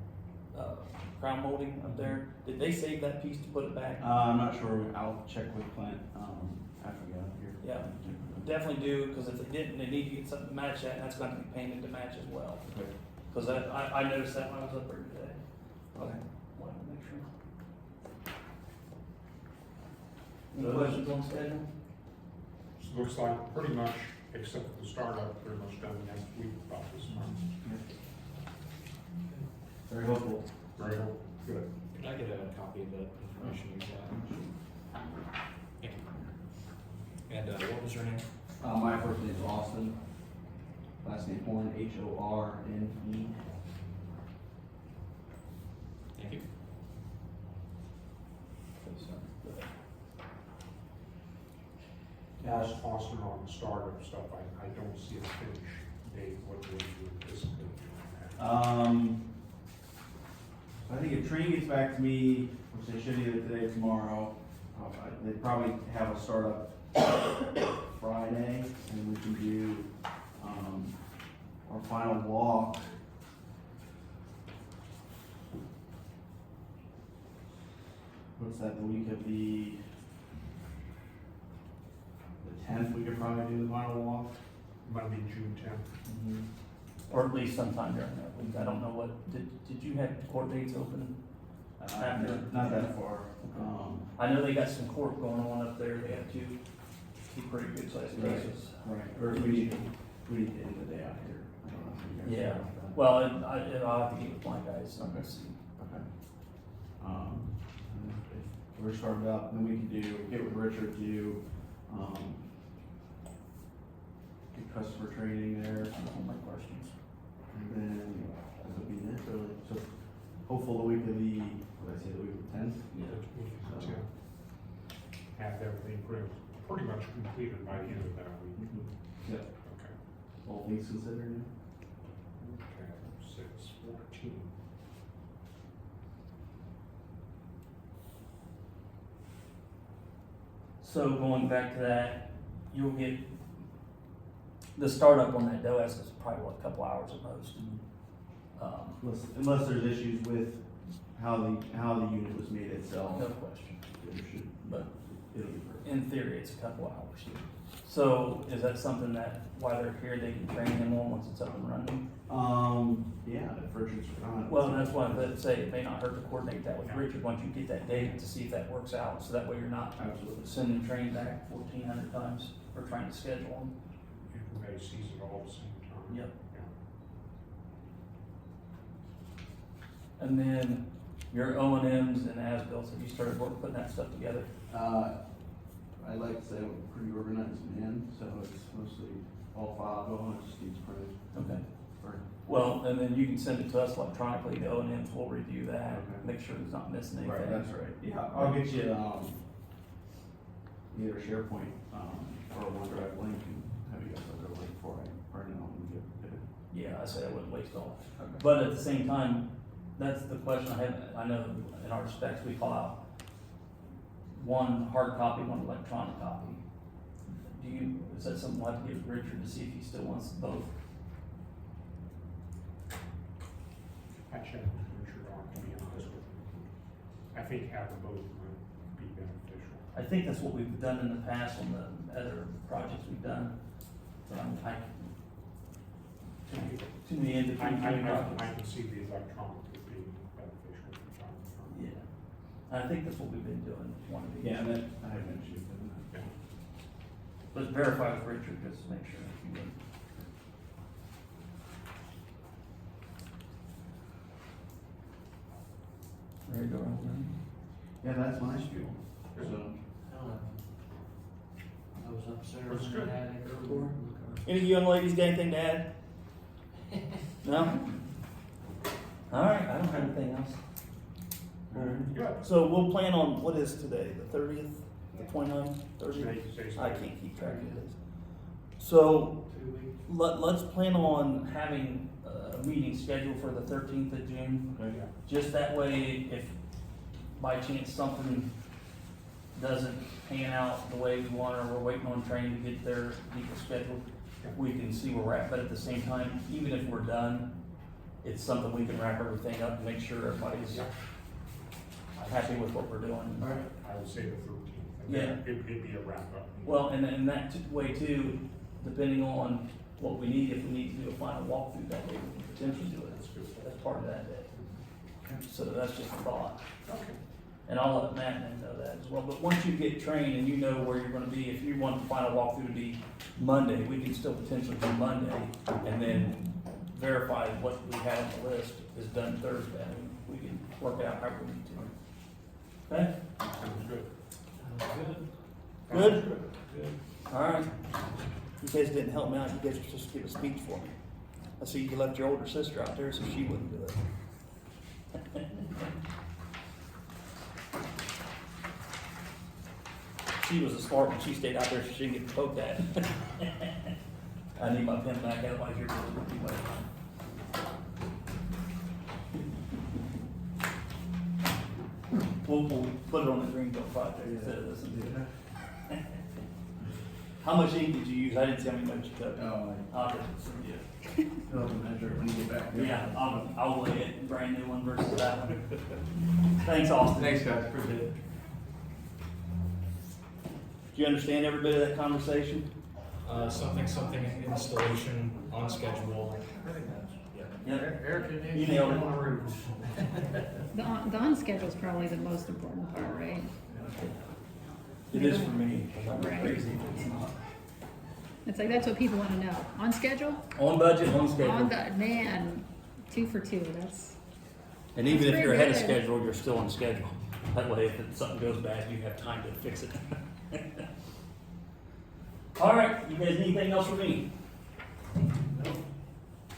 crown molding up there. Did they save that piece to put it back? I'm not sure, I'll check with Clint, after we get out of here. Yeah. Definitely do, because if they didn't, they need to get something to match that, and that's gonna be painted to match as well. Okay. Because I noticed that when I was up there today. Okay. Wanted to make sure. Any questions on schedule? So it looks like pretty much, except for the startup, pretty much done next week about this month. Very hopeful. Very good. Can I get a copy of that information you got? Thank you. And, what was your name? My first name is Austin, last name Horn, Horne. Thank you. As Austin on the startup stuff, I don't see a finish date, what do you anticipate on that? I think if Tree gets back to me, which they should either today or tomorrow, they probably have a startup Friday, and we can do, our final walk. What's that, the week of the 10th, we could probably do the final walk. Monday, June 10th. Or at least sometime during that week. I don't know what, did you have court dates open? Not that far. I know they got some court going on up there. They have two pretty good sized Right. cases. Right, or we need to end the day out here. I don't know if you guys Yeah. know about that. Well, I'll have to get with my guys, I'm gonna see. Okay. And if we're started up, then we can get with Richard, do, get customer training there, All my questions. and then that'll be it, really. So hopeful the week of the, what did I say, the week of the 10th? Yeah. The 10th. Have everything pretty much completed by the end of that week. Yep, Okay. all things considered, Okay, 6/14. So going back to that, you'll get, the startup on that DOS is probably what, a couple hours at most. unless there's issues with how the unit was made itself. No question. It should, But it'll be perfect. in theory, it's a couple hours. So is that something that while they're here, they can train him on once it's up and running? Yeah, if Richard's on. Well, that's why I'd say it may not hurt to coordinate that with Richard once you get that date to see if that works out. So that way you're not Absolutely. sending train back 1,400 times or trying to schedule them. everybody sees it all at the same time. Yep. Yeah. And then your O and Ms and as-bills, have you started work putting that stuff together? I like to say I'm a pretty organized man, so it's mostly all filed, all it just needs printed. Okay. Or- Well, and then you can send it to us electronically, the O and Ms will review that, Okay. make sure it's not missing anything. Right, that's right. Yeah, I'll get you, either SharePoint, or a OneDrive link and have you guys look over it before I print it out and get it. Yeah, I say I wouldn't waste all. Okay. But at the same time, that's the question I have, I know in our specs, we file one hard copy, one electronic copy. Do you, is that something we'll have to get with Richard to see if he still wants both? I checked with Richard on, to be honest with you. I think having both might be beneficial. I think that's what we've done in the past on the other projects we've done. But too many in between I projects. can see the electronic would be beneficial from time to time. Yeah, and I think that's what we've been doing, one of these. Yeah, and that, I have no issue with that. Yeah. But verify with Richard, just to make sure if you would. There you go, Ryan. Yeah, that's my spiel, so. I was upstairs That's in good. the attic. Any of you young ladies got anything to add? No? Alright, I don't have anything else. Good. So we'll plan on, what is today, the 30th, the 29th, 30th? Today's- I can't keep track of this. So, 2 weeks. let's plan on having a meeting scheduled for the 13th of June. Okay. Yeah. Just that way, if by chance something doesn't pan out the way we want, or we're waiting on train to get their people scheduled, we can see where we're at. But at the same time, even if we're done, it's something we can wrap everything up and make sure everybody's happy with what we're doing. All right. I would say the 13th. Yeah. It'd be a wrap up. Well, and in that way too, depending on what we need, if we need to do a final walkthrough that day, we can potentially do it. That's good. That's part of that day. So that's just a thought. Okay. And I'll let Matt know that as well. But once you get trained and you know where you're gonna be, if you want the final walkthrough to be Monday, we can still potentially do Monday. And then verify what we had on the list is done Thursday. We can work it out however we need to. Okay? Sounds good. Good? Good. All right. You guys didn't help me out. You guys were supposed to give a speech for me. I see you left your older sister out there so she wouldn't do it. She was a smart one. She stayed out there so she didn't get poked at. I need my pen back, otherwise you're going to be waiting. We'll put it on the Greenville project instead of listening to it. How much ink did you use? I didn't see how much you took. Oh, Okay, so, yeah. I'll measure it when you get back. Yeah, I'll weigh it, brand new one versus that one. Thanks, Austin. Thanks, guys, appreciate it. Do you understand every bit of that conversation? Something installation on schedule. Yep. You nailed it. The on schedule is probably the most important part, right? It is for me. I'm Right. crazy if it's not. It's like, that's what people want to know. On schedule? On budget, on On schedule. the, man, 2 for 2, that's, And even That's if you're ahead of pretty good. schedule, you're still on schedule. That way, if something goes bad, you have time to fix it. All right, you guys need anything else from me?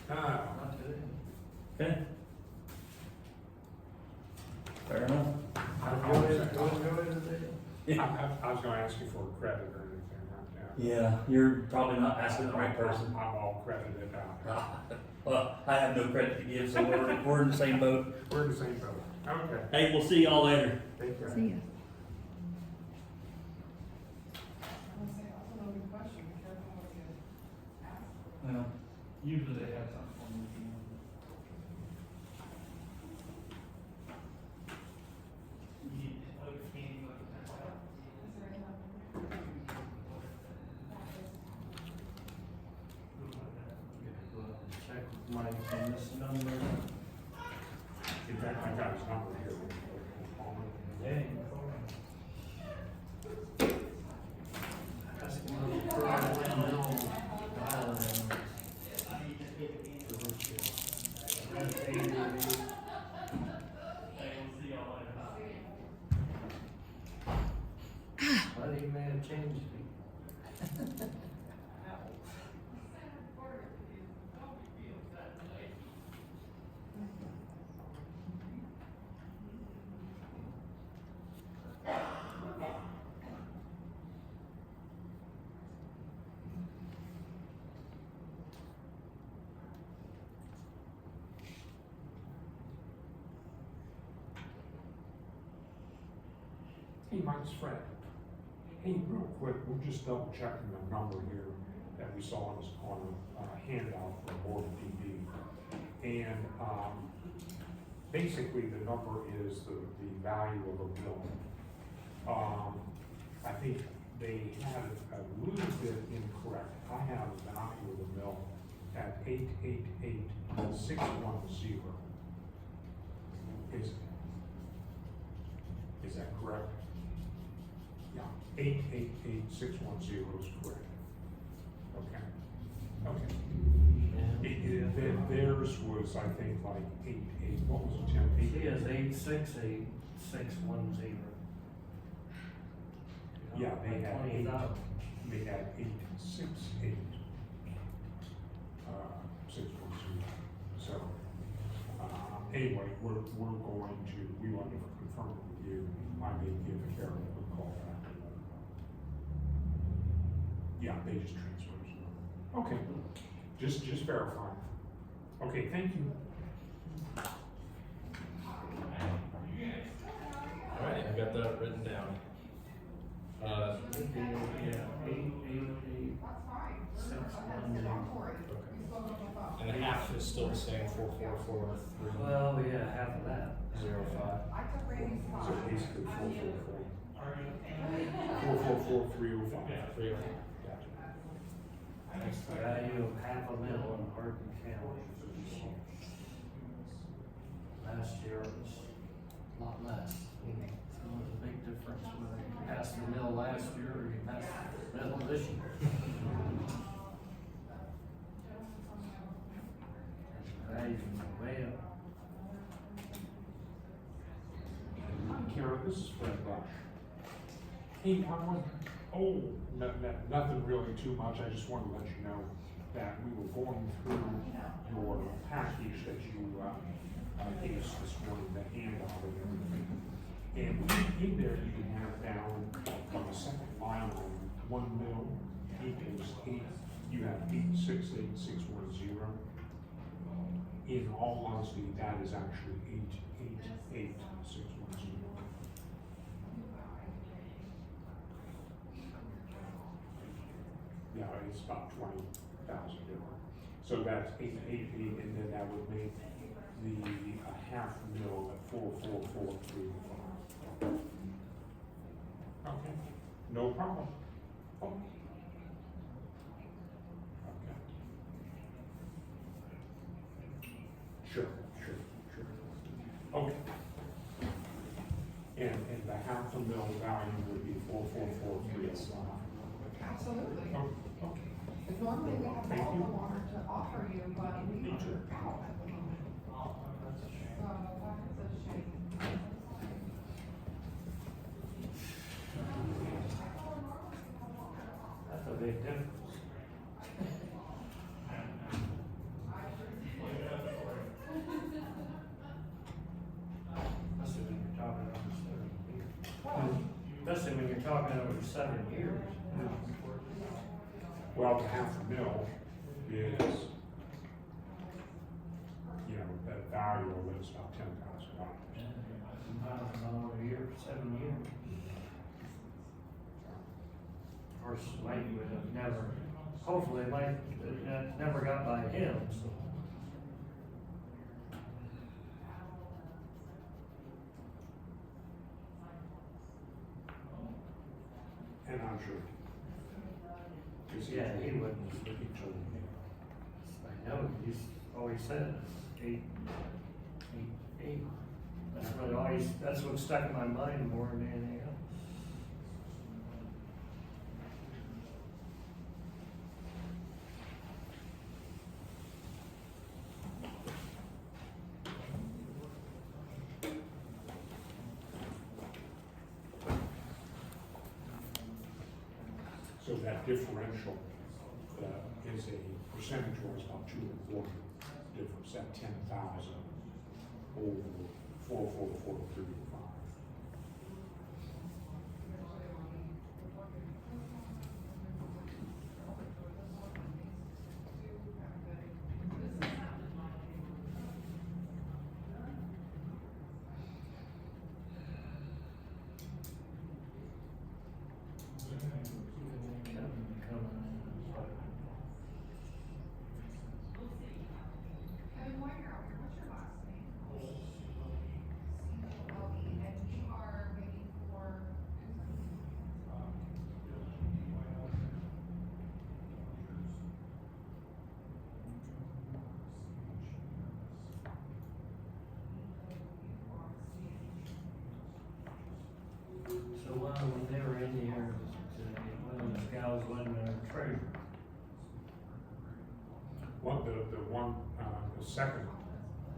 Ah, Okay. Fair enough. I was gonna ask you for a credit or anything like that. Yeah, you're probably not asking the right person. I'm all credited out. Well, I have no credit to give, so we're in the same boat. We're in the same boat. Okay. Hey, we'll see y'all later. Take care. see ya. Usually they have something. Check with Mike on this number. In fact, I got his number here. Yeah. Ask him for a window. That's ADV. Well, you may have changed it. Hey, Mike, it's Fred. Hey, real quick, we're just double checking the number here that we saw on a handout for Board of DD. And, basically, the number is the value of a bill. I think they had it a little bit incorrect. I have the value of the bill at 888,610. Is that correct? Yeah, 888,610 is correct. Okay. Theirs was, I think, like what was it, Tim? He has 868,610. Yeah, they had 20,000. They had 868, 610. So, anyway, we want to confirm it with you. I may give Carol a call back. Yeah, they just transferred it. Okay, just verifying. Okay, thank you. All right, I got that written down. Yeah, 888,610. And the half is still the same, 444,305. Well, yeah, half of that. So basically 444. 444,305. Yeah, 305. That's the value of $500,000 in Hardin County. Last year it was a lot less. So there's a big difference whether you passed the mill last year or you passed the mill this year. Value went way up. Kara, this is Fred Rush. Hey, nothing really too much. I just wanted to let you know that we were going through your package that you gave us this morning, the handout and everything. And in there, you have down on the second line on 1 mil equals 8. You have 868,610. In all honesty, that is actually 888,610. Yeah, it's about 20,000 different. So that's 888, and then that would make the half mil at 444,305. Okay, no problem. Oh. Okay. Sure. Okay. And the half a mil value would be 444,305. Absolutely. Oh, okay. Normally we have Thank all you. the water to offer you, but we Me too. are out at the moment. So that's a shame. That's a big difference. Especially when you're talking over 7 years. Well, the half a mil is, that value of it is about $10,000. $10,000 a year, 7 years. Of course, Mike would have never, hopefully Mike, never got by him, so. And I'm sure. 'Cause Yeah, he wouldn't. He told me. I know, he's always said 8. That's really always, that's what stuck in my mind more than anything else. that differential, is a percentage wise about 2.25 difference, that 10,000 over 44435. So when they were in here, one of those gals wasn't our treasurer. The second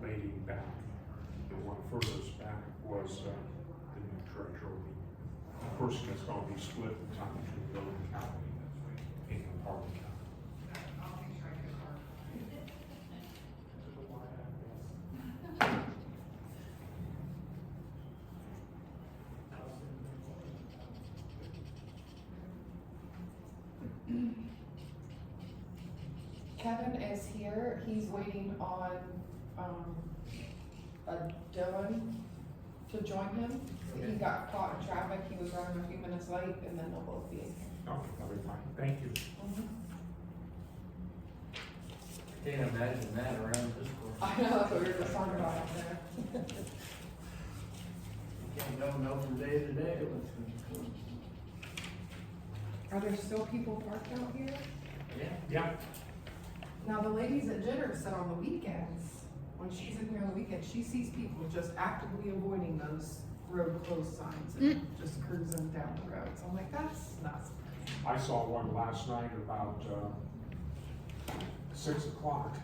lady back, the one furthest back was the new treasurer, the person that's gonna be split the time between Berlin County and Hardin County. Kevin is here, he's waiting on, Dylan to join him. He got caught in traffic, he was running a few minutes late, and then they'll both be in here. Okay, that'll be fine, thank you. Can't imagine that around this course. I know, that's what we were just talking about out there. You can't go no from day to day with. Are there still people parked out here? Yeah. Yeah, Now, the ladies at Jenner said on the weekends, when she's in here on the weekend, she sees people just actively avoiding those road closed signs and just cruising down the road. So I'm like, that's nuts. I saw one last night about, 6 o'clock,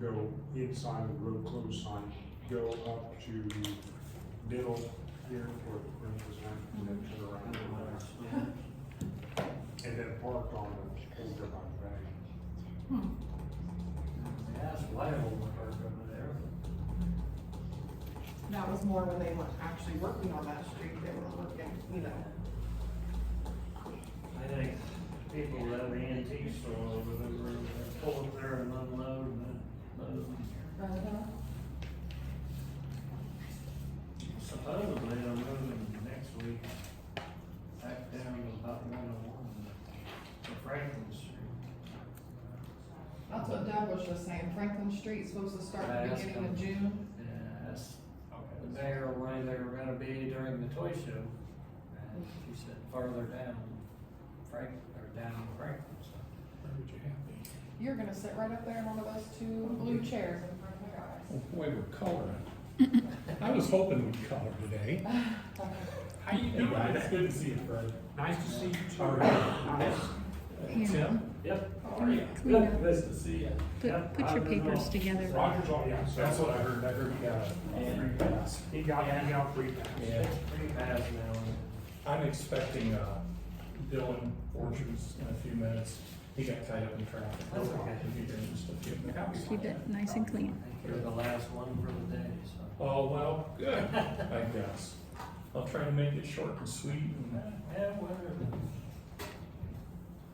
go inside the road closed sign, go up to middle here, where the print was at, and then turn around and back. And then parked on the older by the bank. That's wild work over there. That was more when they weren't actually working on that street, they were working, you know. I think people that have antique store over there, pull up there and unload and load. Supposedly I'm moving next week back down to about 101 to Franklin Street. That's what Doug was just saying, Franklin Street's supposed to start at the That's beginning of June. Yeah, that's the mayor where they were gonna be during the toy show. And she said farther down Franklin, so. Where would you have me? You're gonna sit right up there in one of those two blue chairs in front of the guys. Boy, we're coloring. I was hoping we'd color today. How you doing? It's good to see you, Fred. Nice to see you too. Nice. Tim? Yep. How are you? Clean up. Nice to see you. Put your papers together. Roger's all, yeah, so. That's what I heard. I heard you got a free pass. He got 3 pass. Yeah. Pretty fast now. I'm expecting, Dylan Orchards in a few minutes. He got tied up in traffic. That's okay. If you can just a few minutes. Keep it nice and clean. I think you're the last one for the day, so. Oh, well, good, I guess. I'll try to make it short and sweet, and Yeah, whatever.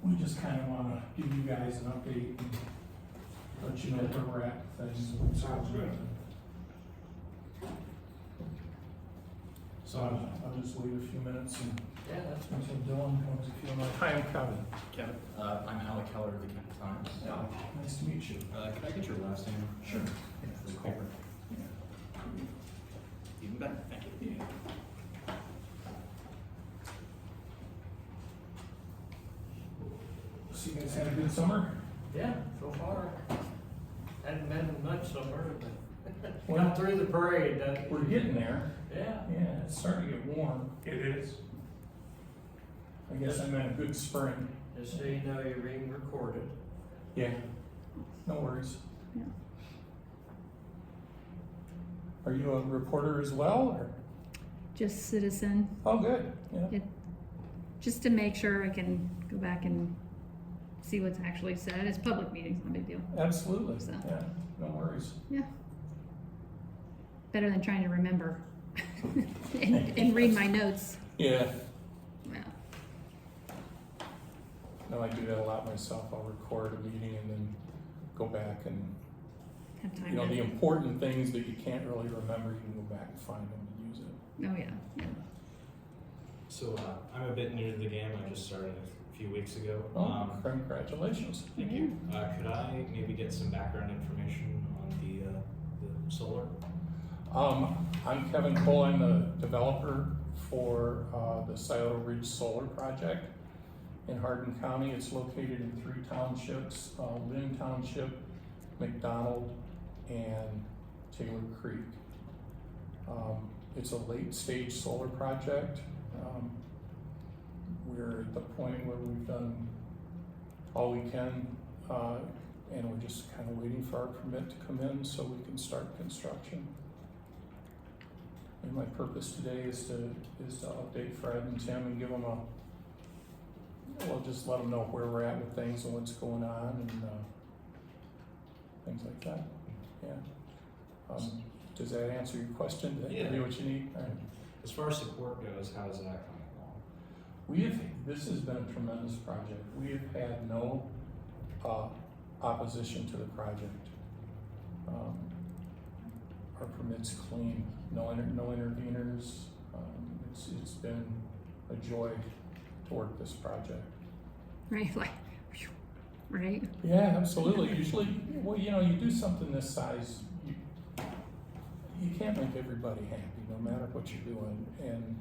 we just kinda wanna give you guys an update and let you know where we're at with things. Sounds good. So I'll just wait a few minutes and Yeah, that's. until Dylan comes, if you don't mind. Hi, I'm Kevin. Kevin, I'm Alec Keller of the Kent Times. Nice to meet you. Can I get your last name? Sure. For the paper. Even better, thank you. Yeah. So you guys had a good summer? Yeah, so far. Hadn't been much summer, but Well, come through the parade, we're getting there. Yeah. Yeah, it's starting to get warm. It is. I guess I'm in a good spring. Just so you know, you're being recorded. Yeah, no worries. Yeah. Are you a reporter as well, or? Just citizen. Oh, good, yeah. It- just to make sure I can go back and see what's actually said. It's public meetings, not a big deal. Absolutely, So. yeah, no worries. Yeah. Better than trying to remember and read my notes. Yeah. Yeah. No, I do that a lot myself. I'll record a meeting and then go back and, Have time you know, to. the important things that you can't really remember, you can go back and find them and use it. Oh, yeah, yeah. So, I'm a bit new to the game, I just started a few weeks ago. Oh, congratulations. Thank you. Could I maybe get some background information on the solar? I'm Kevin Cole, I'm the developer for the Scioto Ridge Solar Project in Hardin County. It's located in 3 townships, Lynn Township, McDonald, and Taylor Creek. It's a late stage solar project. We're at the point where we've done all we can, and we're just kind of waiting for our permit to come in so we can start construction. And my purpose today is to update Fred and Tim and give them just let them know where we're at with things and what's going on and things like that. Yeah. Does that answer your question? Did that give you what you need? All right. As far as support goes, how is that coming along? This has been a tremendous project. We have had no opposition to the project. Our permit's clean, no interveners. It's been a joy to work this project. Right, like, right? Yeah, absolutely. Usually, well, you know, you do something this size, you can't make everybody happy, no matter what you're doing. And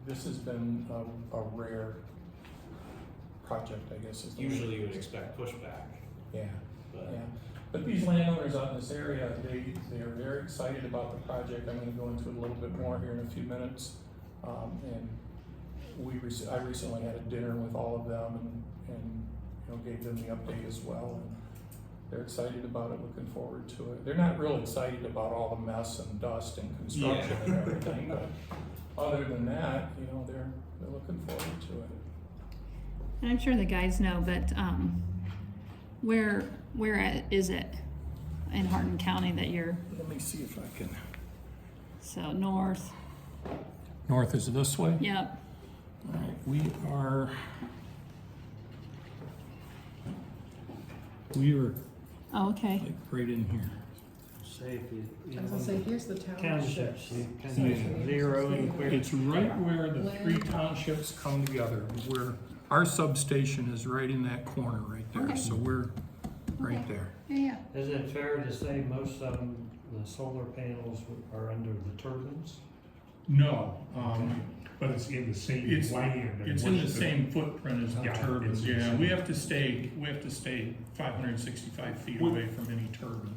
this has been a rare project, I guess. Is the Usually you would expect pushback, Yeah, but yeah. But these landowners out in this area, they are very excited about the project. I'm gonna go into it a little bit more here in a few minutes. And I recently had a dinner with all of them and you know, gave them the update as well. And they're excited about it, looking forward to it. They're not real excited about all the mess and dust and construction and everything, but other than that, you know, they're looking forward to it. And I'm sure the guys know, but where is it in Hardin County that you're, Let me see if I can. so north? North is this way? Yep. All right, we are Oh, okay. like right in here. Say if you. I was gonna say, here's the Townships, townships. you kind of zero in quick. It's right where the 3 townships come together, where our substation is right in that corner right there, Okay. so we're right Okay. there. Yeah, Is it fair to say most of them, the solar panels are under the turbines? No, but it's in the same It's- land. and It's in the what's same footprint as the Yeah, turbines, it's the yeah, same. we have to stay 565 feet away from any turbine.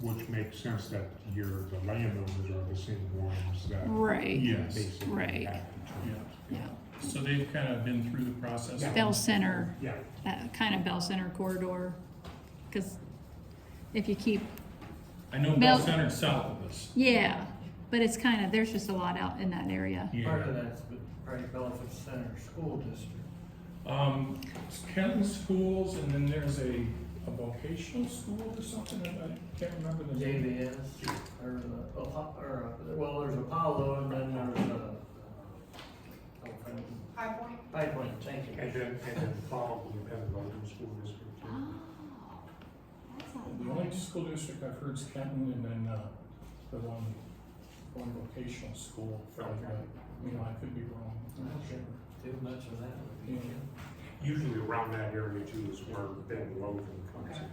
Which makes sense that the landowners are the same ones that right. Yes, basically right. have to turn. Yeah. so they've kind of been through the process. Bell Center, Yeah, that kind of Bell Center corridor, because if you keep, I know Bell- Bell Center's south of us. yeah, but it's kind of, there's just a lot out in that area. Part of Yeah. that's probably Belfast Center School District. It's Kenton Schools, and then there's a vocational school or something, I can't remember the name. JVS, or well, there's Apollo, and then there's High Point. High Point, thank you. and then probably Penn Logan School District too. The only school district I've heard is Kenton, and then, the one vocational school, for like, you know, I could be wrong. I'm not sure. Too much of that would be. Yeah. Usually around that area too is where Ben Logan comes in.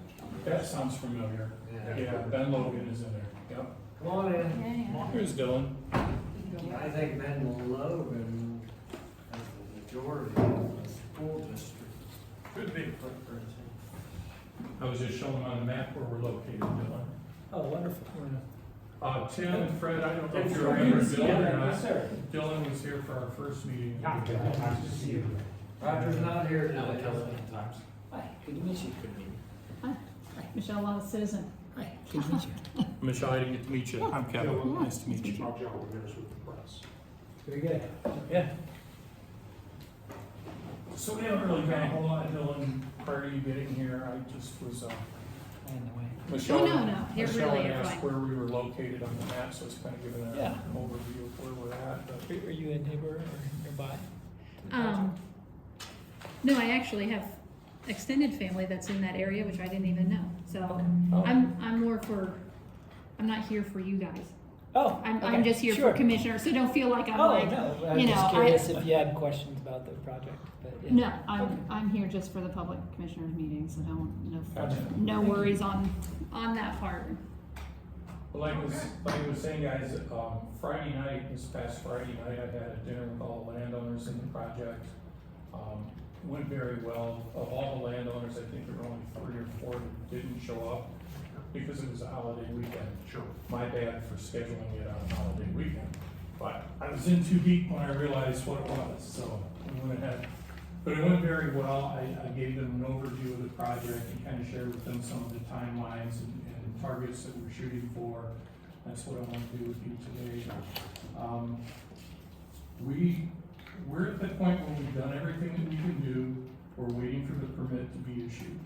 That sounds familiar. Yeah, Ben Logan is in there, yep. Come on in. Yeah. Here's Dylan. I think Ben Logan has the majority of the school district. Could be. footprint. I was just showing on the map where we're located, Dylan. Oh, wonderful. Tim and Fred, I don't know if Thanks you for remember having us. Dylan or Yeah, not. yes, sir. Dylan was here for our first meeting. Nice to see you. Roger's not here Alec today. Keller, Times. Hi, good to meet you. Good meeting. Michelle Wallace, citizen. Hi, good to meet you. Michelle, I didn't get to meet you. I'm Kevin. Nice to meet you. I'll jump in there with the press. Very good. Yeah. So we haven't really done a whole lot, Dylan, prior to you getting here, I just was, Michelle. Oh, no, you're Michelle really, had you're asked fine. where we were located on the map, so it's kind of giving Yeah. an overview of where we're at, but. Are you a neighbor or nearby? No, I actually have extended family that's in that area, which I didn't even know. So Oh. I'm more for, I'm not here for you guys. Oh, I'm okay, just here sure. for commissioners, so don't feel like I'm Oh, like, no, I was you know, just curious if you had questions about the project, but yeah. no, I'm here just for the public commissioners meeting, so Gotcha. no worries on that part. Well, like I was saying, guys, this past Friday night, I had a dinner with all the landowners in the project. Went very well. Of all the landowners, I think there were only 3 or 4 that didn't show up because it was a holiday weekend. Sure. My bad for scheduling it on a holiday weekend. But I was in too deep when I realized what it was, so we went ahead. But it went very well. I gave them an overview of the project and kind of shared with them some of the timelines and targets that we're shooting for. That's what I want to do with you today. We're at the point where we've done everything that we can do. We're waiting for the permit to be issued.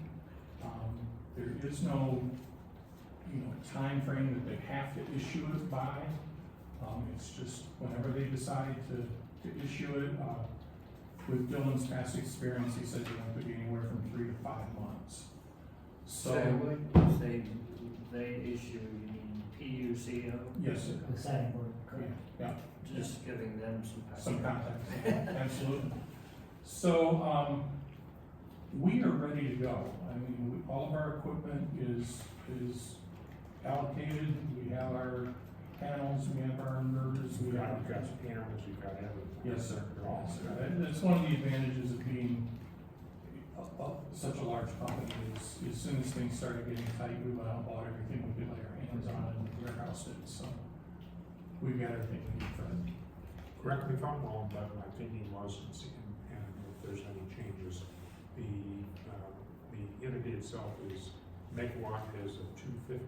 There is no, time frame that they have to issue it by. It's just whenever they decide to issue it. With Dylan's past experience, he said it could be anywhere from 3 to 5 months. So, They issue, you mean PUCO? yes, sir. The signing board, correct. Yeah. Just giving them Some context, absolutely. So, we are ready to go. I mean, all of our equipment is allocated. We have our panels, we have our inverters, we have. You've got some panels, you've got everything. Yes, sir. They're all Yes, sir. set. That's one of the advantages of being such a large company is as soon as things started getting tight, we went out and bought everything we could lay our hands on and warehoused it, so we've got everything we need for it. Correct me if I'm wrong, but my thinking was, and if there's any changes, the entity itself is megawatt is of 250?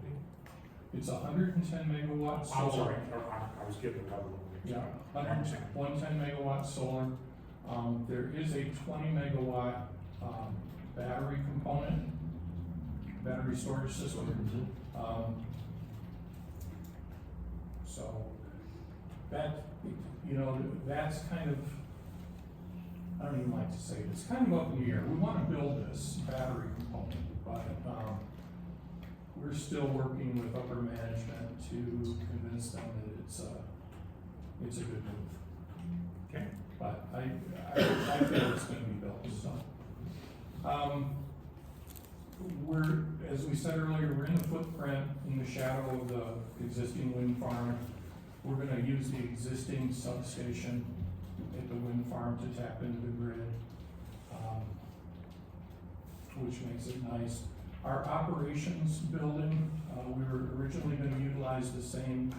It's 110 megawatts I'm solar. sorry, I was getting another one. Yeah, 110 megawatt solar. There is a 20 megawatt battery component, battery storage system. So that, that's kind of, I don't even like to say it, it's kind of up in the air. We want to build this battery component, but we're still working with upper management to convince them that it's a good move. Okay. But I feel it's gonna be built, so. As we said earlier, we're in the footprint in the shadow of the existing wind farm. We're gonna use the existing substation at the wind farm to tap into the grid, which makes it nice. Our operations building, we were originally gonna utilize the same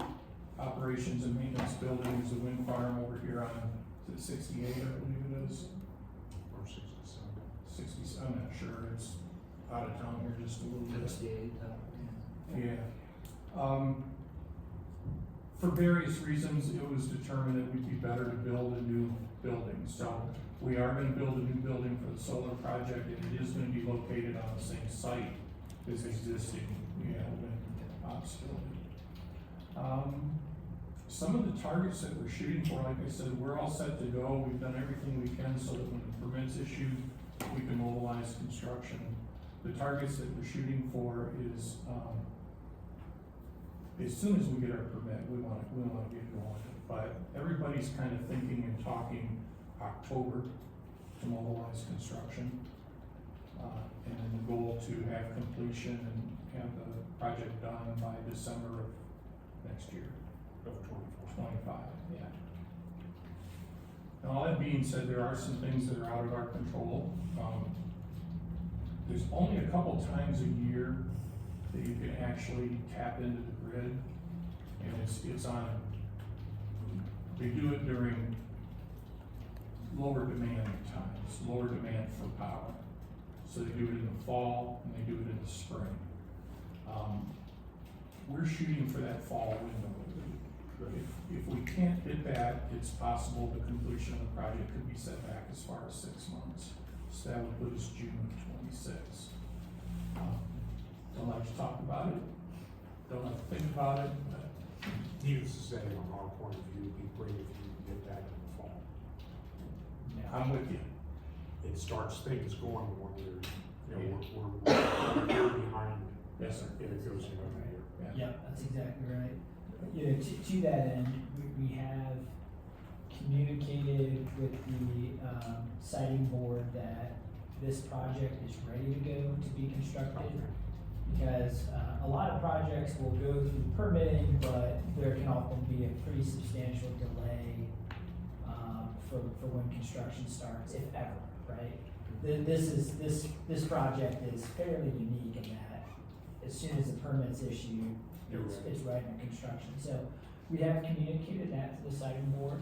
operations and maintenance building as the wind farm over here on, is it 68, I believe it is? Or 67. 60, I'm not sure, it's out of town here just a little bit. 68, Yeah. For various reasons, it was determined it would be better to build a new building. So we are gonna build a new building for the solar project, and it is gonna be located on the same site as existing, wind ops building. Some of the targets that we're shooting for, like I said, we're all set to go. We've done everything we can so that when the permit's issued, we can mobilize construction. The targets that we're shooting for is, as soon as we get our permit, we want to get going. But everybody's kind of thinking and talking October to mobilize construction. And then the goal to have completion and have the project done by December of next year. Of 25, yeah. Now, all that being said, there are some things that are out of our control. There's only a couple times a year that you can actually tap into the grid, and it's on, they do it during lower demand times, lower demand for power. So they do it in the fall and they do it in the spring. We're shooting for that fall window. If we can't hit that, it's possible the completion of the project could be set back as far as 6 months. So that would put us June of 26. Don't like to talk about it, don't like to think about it, but Needless to say, from our point of view, it'd be great if you could get that in the fall. I'm with you. It starts things going when we're, you know, we're a year behind. Yes, sir. If it goes another year. Yeah, that's exactly right. You know, to that end, we have communicated with the, siting board that this project is ready to go to be constructed. Because, a lot of projects will go through permitting, but there can often be a pretty substantial delay, for when construction starts, if ever, right? This project is fairly unique in that as soon as the permit's issued, it's right into construction. So we have communicated that to the siting board.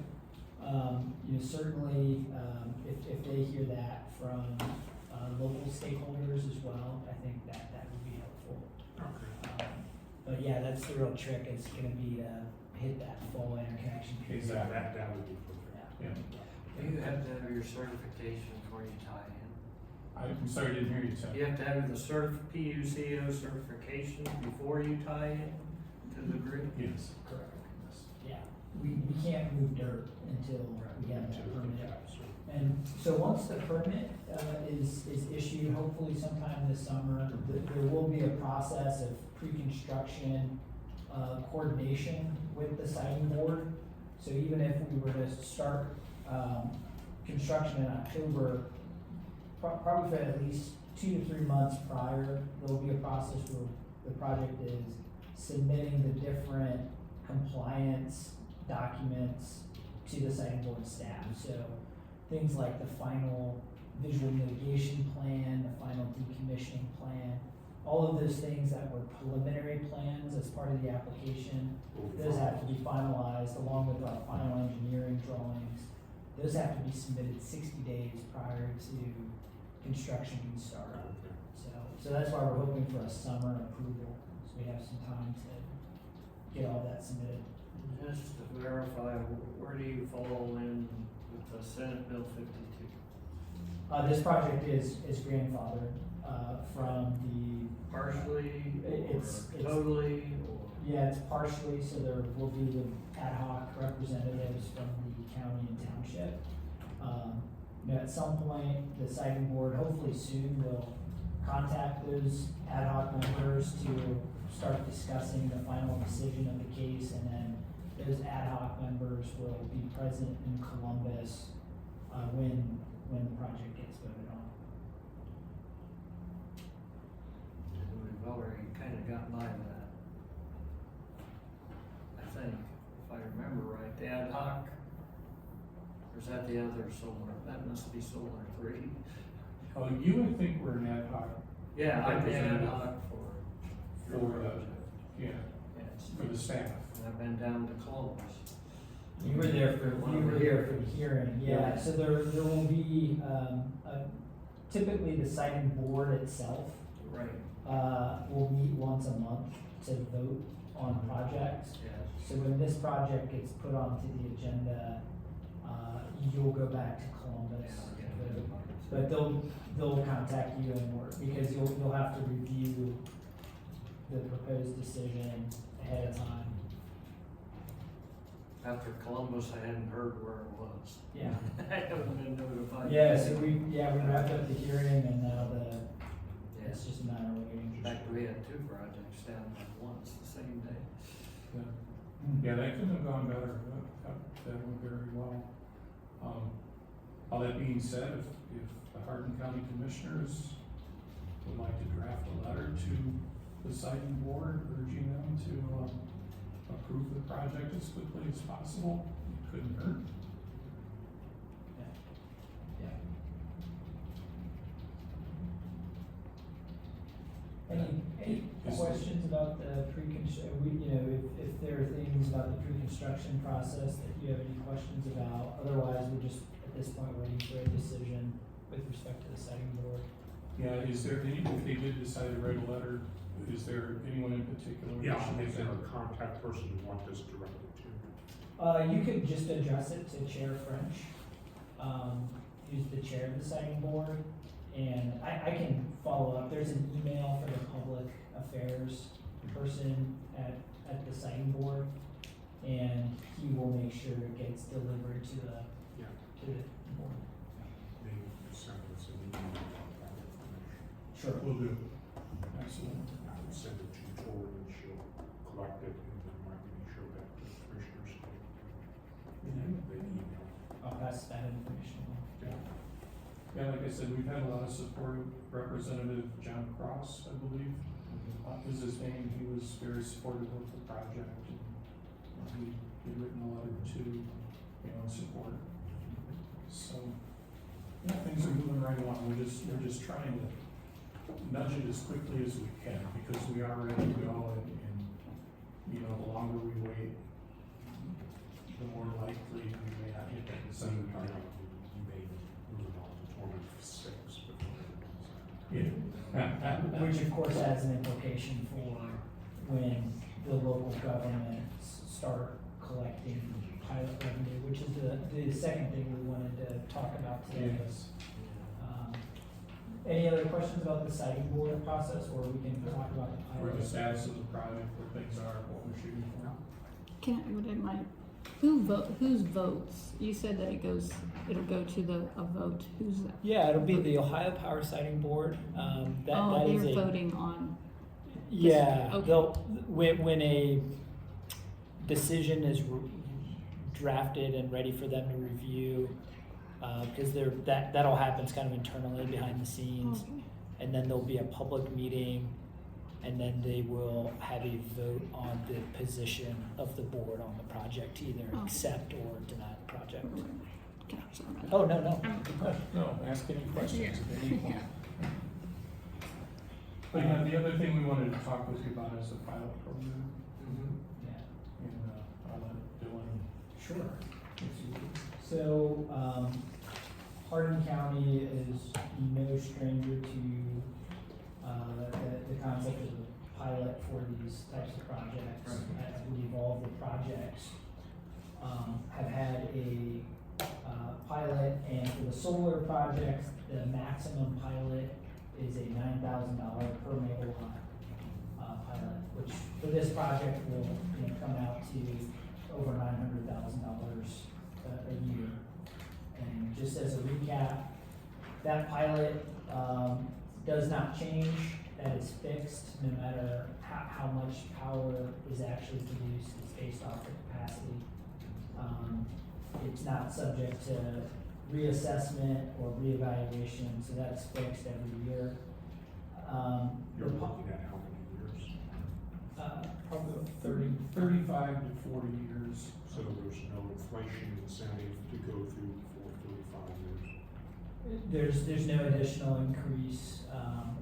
You know, certainly, if they hear that from, local stakeholders as well, I think that would be helpful. But yeah, that's the real trick, is gonna be to hit that full interconnection period. Exactly. That would be perfect. Yeah. You have to have your certification before you tie in. I'm sorry, I didn't hear you, Tim. You have to have the PUCO certification before you tie in to the grid? Yes, correct. Yeah, we can't move dirt until we have that permit. And so once the permit, is issued, hopefully sometime this summer, there will be a process of pre-construction, coordination with the siting board. So even if we were to start, construction in October, probably for at least 2 to 3 months prior, there'll be a process where the project is submitting the different compliance documents to the siting board staff. So things like the final visual mitigation plan, the final decommissioning plan, all of those things that were preliminary plans as part of the application, those have to be finalized along with our final engineering drawings. Those have to be submitted 60 days prior to construction can start. So that's why we're hoping for a summer approval, so we have some time to get all that submitted. Just to verify, where do you fall in with the Senate Bill 52? This project is grandfathered, from the. Partially, It's totally, or? Yeah, it's partially, so there will be the ad hoc representatives from the county and township. You know, at some point, the siting board, hopefully soon, will contact those ad hoc members to start discussing the final decision of the case, and then those ad hoc members will be present in Columbus, when the project gets voted on. We've already kind of gotten by that. I think, if I remember right, the ad hoc, or is that the other solar? That must be solar 3. Oh, you would think we're an ad hoc. Yeah, I'm the ad representative hoc for your For, project. yeah, Yes. for the staff. And I've been down to Columbus. You were there for the hearing, yeah, so there will be, typically the siting board itself, Right. will meet once a month to vote on projects. Yes. So when this project gets put onto the agenda, you'll go back to Columbus. But they'll contact you and work, because you'll have to review the proposed decision ahead of time. After Columbus, I hadn't heard where it was. Yeah. I haven't been notified. Yeah, so we wrapped up the hearing, and now it's Yes. just a matter of waiting. In fact, we had 2 projects down at once, the same day. Yeah, that couldn't have gone better. That went very well. All that being said, if the Hardin County Commissioners would like to draft a letter to the siting board urging them to, approve the project as quickly as possible, it couldn't hurt. Yeah. Any questions about the if there are things about the pre-construction process that you have any questions about? Otherwise, we're just, at this point, waiting for a decision with respect to the siting board. Yeah, is there any, if they did decide to write a letter, is there anyone in particular? Yeah, is there a contact person you want this directed to? You could just address it to Chair French, who's the chair of the siting board, and I can follow up. There's an email for the public affairs person at the siting board, and he will make sure it gets delivered to the board. Maybe send us an email about that information. Sure. Will do. Excellent. I would send it to Tori and she'll collect it and then might be show back to the commissioners. They email. I'll pass that information along. Yeah, like I said, we've had a lot of support. Representative John Cross, I believe, is his name. He was very supportive of the project. And he'd written a letter to, in support. So, yeah, things are moving right along. We're just trying to nudge it as quickly as we can because we are ready to go and the longer we wait, the more likely we may not get that December target. You may move it on to 26 before it comes out. Yeah. Which of course has an implication for when the local governments start collecting pilot revenue, which is the second thing we wanted to talk about today. Yes. Any other questions about the siting board process, or we can talk about the Where pilot? the status of the project, where things are, what we're shooting for. Whose votes? You said that it'll go to a vote. Who's that? Yeah, it'll be the Ohio Power Siting Board. That is they're a voting on. Yeah, Okay. they'll, when a decision is drafted and ready for them to review, because that'll happen kind of internally behind the scenes, Okay. and then there'll be a public meeting, and then they will have a vote on the position of the board on the project, either Okay. accept or deny the project. Okay, sorry about that. Oh, no. No, ask any questions at any point. Yeah. But yeah, the other thing we wanted to talk with you about is the pilot program, Yeah. and I'll let Dylan. Sure. if you would. So, Hardin County is no stranger to the concept of a pilot for these types of projects. I believe all of the projects have had a pilot, and for the solar projects, the maximum pilot is a $9,000 per megawatt pilot, which for this project will come out to over $900,000 a year. And just as a recap, that pilot does not change, that is fixed no matter how much power is actually produced, it's based off the capacity. It's not subject to reassessment or reevaluation, so that's fixed every year. You're looking at how many years? Probably 35 to 40 years. So there's no inflation incentive to go through for 35 years? There's no additional increase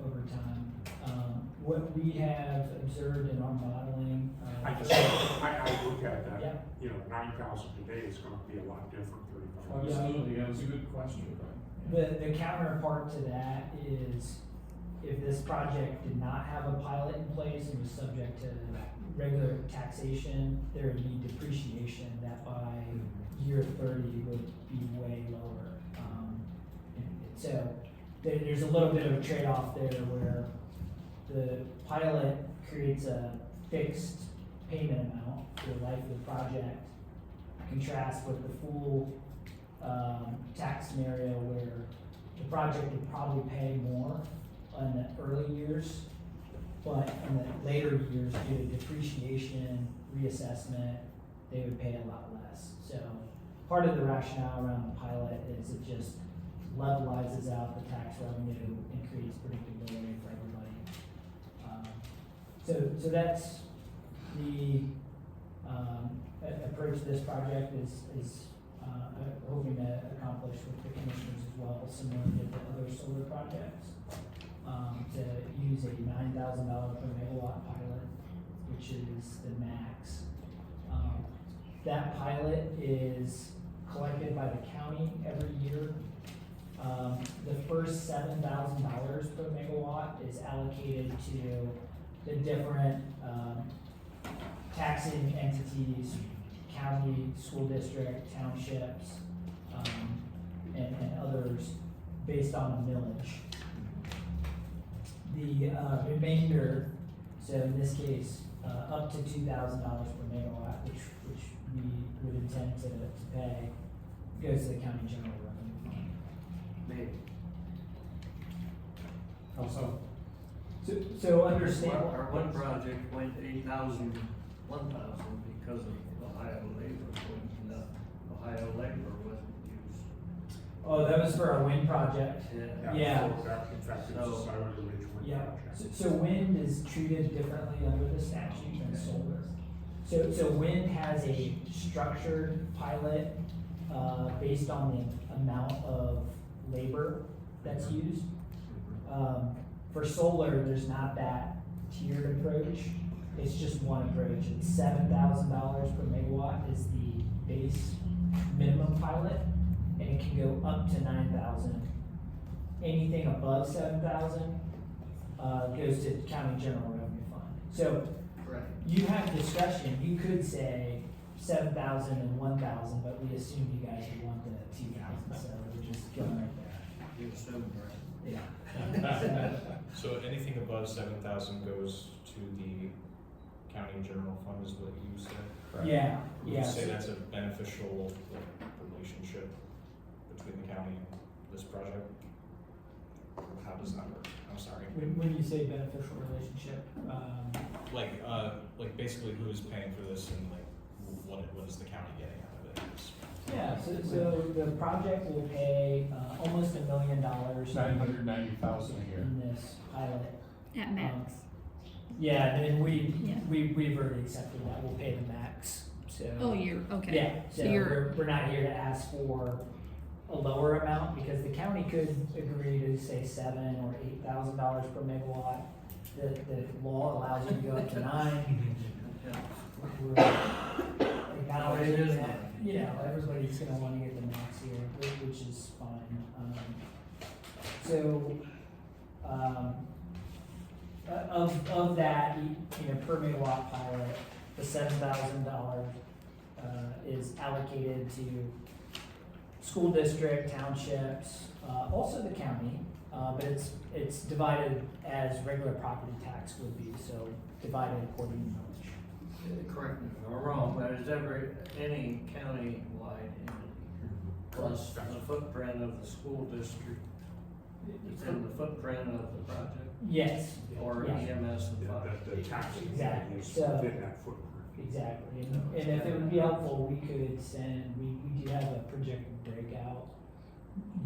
over time. What we have observed in our modeling. I look at that, Yeah. 9,000 today is gonna be a lot different 35 years. Absolutely, that was a good question. The counterpart to that is if this project did not have a pilot in place and was subject to regular taxation, there would be depreciation that by year 30 would be way lower. So there's a little bit of a trade-off there where the pilot creates a fixed payment amount for the life of the project, contrast with the full tax scenario where the project would probably pay more in the early years, but in the later years, due to depreciation, reassessment, they would pay a lot less. So part of the rationale around the pilot is it just levelizes out the tax revenue and creates predictability for everybody. So that's the approach this project is hoping to accomplish with the commissioners as well, similar to the other solar projects. To use a $9,000 per megawatt pilot, which is the max. That pilot is collected by the county every year. The first $7,000 per megawatt is allocated to the different taxing entities, county, school district, townships, and others based on a millage. The remainder, so in this case, up to $2,000 per megawatt, which we would intend to pay, goes to the county general revenue fund. Maybe. Also. So understand. Our one project went 8,000, 1,000 because of Ohio labor, when Ohio labor wasn't used. Oh, that was for our wind project. Yeah. In fact, it's a Silent Ridge wind Yeah, project. so wind is treated differently under the statute than solar. So wind has a structured pilot, based on the amount of labor that's used. For solar, there's not that tiered approach, it's just one approach, it's $7,000 per megawatt is the base minimum pilot, and it can go up to 9,000. Anything above 7,000, goes to county general revenue fund. So, Right. you have discretion, you could say 7,000 and 1,000, but we assume you guys would want the 2,000, so we're just going right there. You assumed, right? Yeah. So anything above 7,000 goes to the county general fund is what you said, correct? Yeah, Would yeah. you say that's a beneficial relationship between the county and this project? Or how does that work? I'm sorry. When you say beneficial relationship, Like basically who's paying for this and like what is the county getting out of it? yeah, so the project will pay, almost $1 million $990,000 a year. in this pilot. At max. Yeah, and Yeah. we've already accepted that, we'll pay the max, so. Oh, you're, okay. Yeah, So so you're, we're not here to ask for a lower amount, because the county could agree to say $7,000 or $8,000 per megawatt. The law allows you to go up to 9. We're acknowledging that, you know, everybody's gonna wanna get the max here, which is fine. Of that, you know, per megawatt pilot, the $7,000 is allocated to school district, townships, also the county, but it's divided as regular property tax would be, so divided according to millage. Correct me if I'm wrong, but is any county-wide entity plus the footprint of the school district, it's in the footprint of the project? Yes. Or Yeah. EMS and fire? The taxes Exactly. is So- within that footprint. Exactly, and if it would be helpful, we could send, we do have a projected breakout.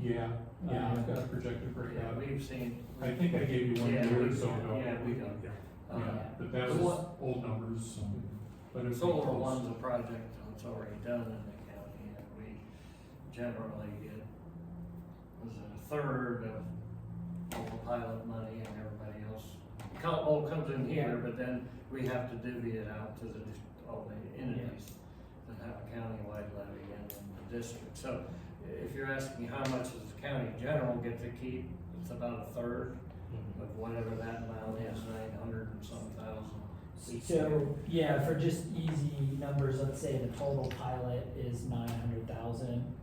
Yeah, I've got a projected Yeah, breakout. we've seen. I think I gave you one Yeah, year or we- so ago. Yeah, we got. Yeah, but that The was one- old numbers, but it's. Solar one's a project that's already done in the county, and we generally get, was it a third of all the pilot money and everybody else comes in here, but then we have to divvy it out to all the entities that have a countywide levy and then the district. So if you're asking how much does the county general get to keep, it's about a third of whatever that amount is, 900 and some thousand. each year. So, yeah, for just easy numbers, let's say the total pilot is 900,000.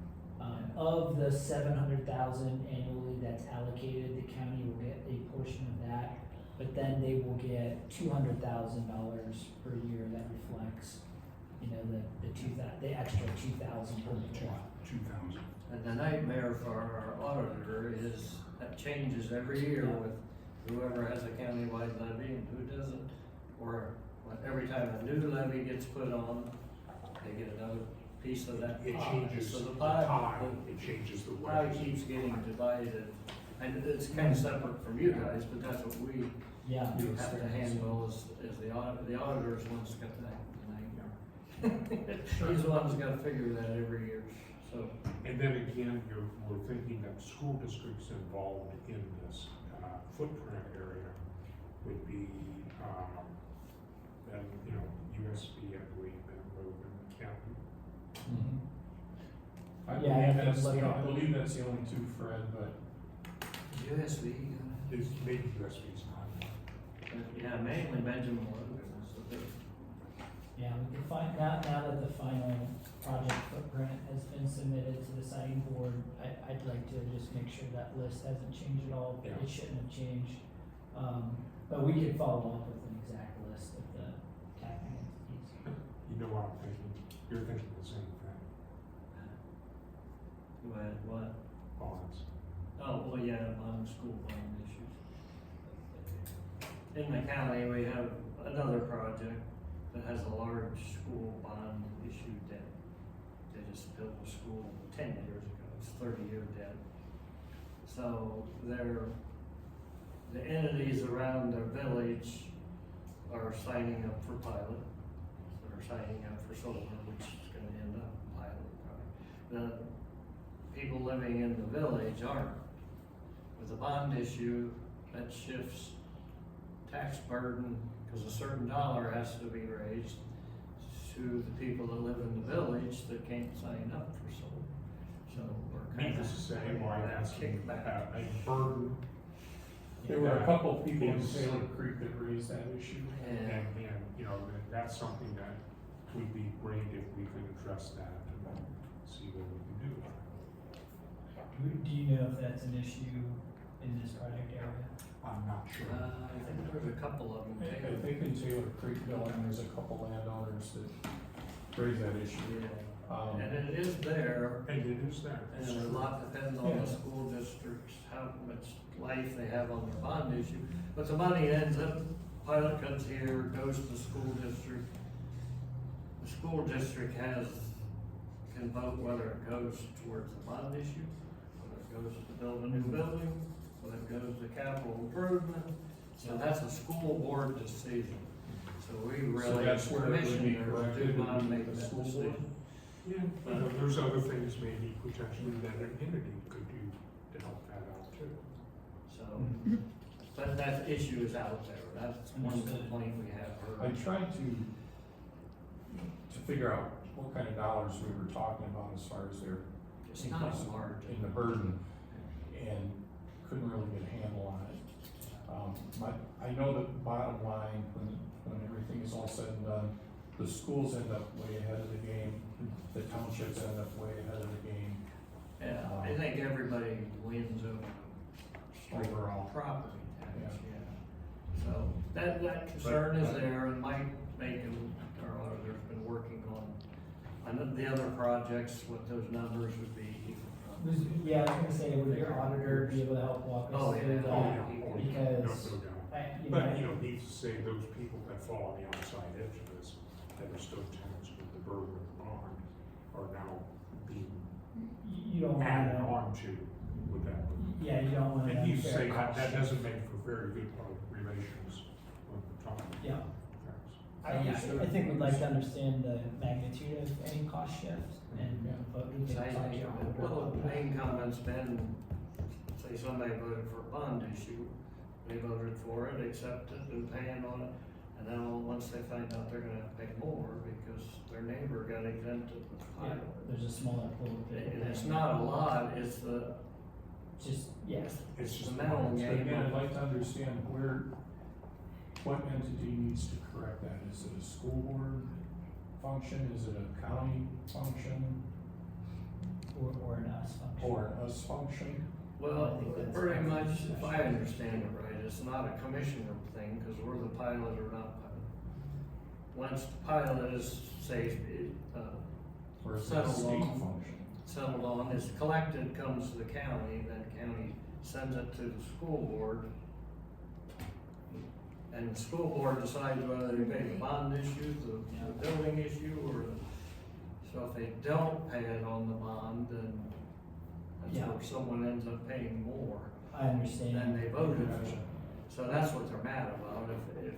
Of the 700,000 annually that's allocated, the county will get a portion of that, but then they will get $200,000 per year that reflects, you know, the extra 2,000 per megawatt. 2,000. And the nightmare for our auditor is that changes every year with whoever has a countywide levy and who doesn't. Or every time a new levy gets put on, they get another piece of that It pie. changes So the the pie, pie, it changes the pie way. keeps getting divided. And it's kind of separate from you guys, but that's what we Yeah. have to handle is the audit, the auditor's one's got that. He's the one who's got to figure that every year, so. And then again, we're thinking that school districts involved in this footprint area would be, then, you know, USB, I believe, and Logan County. I Yeah, I believe can that's, look I it up. believe that's the only two, Fred, but USB, Is maybe USB's not. yeah, mainly Benjamin Logan is the big. Yeah, we can find now that the final project footprint has been submitted to the siting board, I'd like to just make sure that list hasn't changed at all, but it shouldn't have changed. But we could follow up with an exact list of the tapping entities. You know what I'm thinking, you're thinking the same thing, What? bonds. Oh, well, yeah, on school bond issues. In the county, we have another project that has a large school bond issue debt. They just built a school 10 years ago, it's 30-year debt. So the entities around their village are signing up for pilot, or signing up for solar, which is gonna end up pilot probably. The people living in the village aren't. With a bond issue, that shifts tax burden, because a certain dollar has to be raised to the people that live in the village that can't sign up for solar. So we're kind of Needless to say, why that's kickback. a burden. There were a couple of people in Taylor Creek that raised that issue. And, you know, that's something that would be great if we could address that and see what we can do about it. Do you know if that's an issue in this project area? I'm not sure. I think there's a couple of them. I think in Taylor Creek Building, there's a couple landowners that raise that issue. And it is there, And it is there. and a lot depends on the school districts, how much life they have on their bond issue. But the money ends up, pilot comes here, goes to the school district. The school district can vote whether it goes towards the bond issue, whether it goes to build a new building, whether it goes to capital improvement. So that's a school board decision. So we really, that's where it would be commissioners, corrected, do not would be make the that school board? decision. Yeah, but there's other things maybe potentially that an entity could do to help that out too. So, but that issue is out there, that's one complaint we have I heard. tried to figure out what kind of dollars we were talking about as far as their It's not large. in the burden, and couldn't really get a handle on it. I know that bottom line, when everything is all said and done, the schools end up way ahead of the game, the townships end up way ahead of the game. Yeah, I think everybody wins Overall. property tax, Yeah. yeah. So, that concern is there, and Mike Macon, our auditor's been working on the other projects, what those numbers would be. Yeah, I was gonna say, would your auditor be able to help walk Oh, us yeah. through Oh, that? yeah. Because, No doubt. But, you know, needs to say those people that fall on the outside edge of this, that are still tenants with the burden of the bond, are now being you don't added wanna, on to with that. yeah, you don't want And to you say unfair that, cost. that doesn't make for very good public relations when we're talking. Yeah. Thanks. I think we'd like to understand the magnitude of any cost shift and, but we can So I talk to think, your auditor well, about the that. main comment's been, say somebody voted for a bond issue, they voted for it, accepted, been paying on it, and then all, once they find out they're gonna have to pay more because their neighbor got exempted with Yeah, pilot. there's a smaller pool of people. And it's not a lot, it's the, Just, yes, It's the just. mental So game. again, I'd like to understand what entity needs to correct that? Is it a school board function? Is it a county function? or an us function. Or an us function? Well, I think that's pretty part of the much, if I discussion. understand it right, it's not a commissioner thing, cause we're the pilot or not pilot. Once the pilot is, say, Or is it a settled state on, function? settled on, it's collected, comes to the county, then county sends it to the school board. And the school board decides whether they pay the bond issue, the building issue, or so if they don't pay it on the bond, then that's where someone ends up paying more I understand. than they voted for. So that's what they're mad about, if they,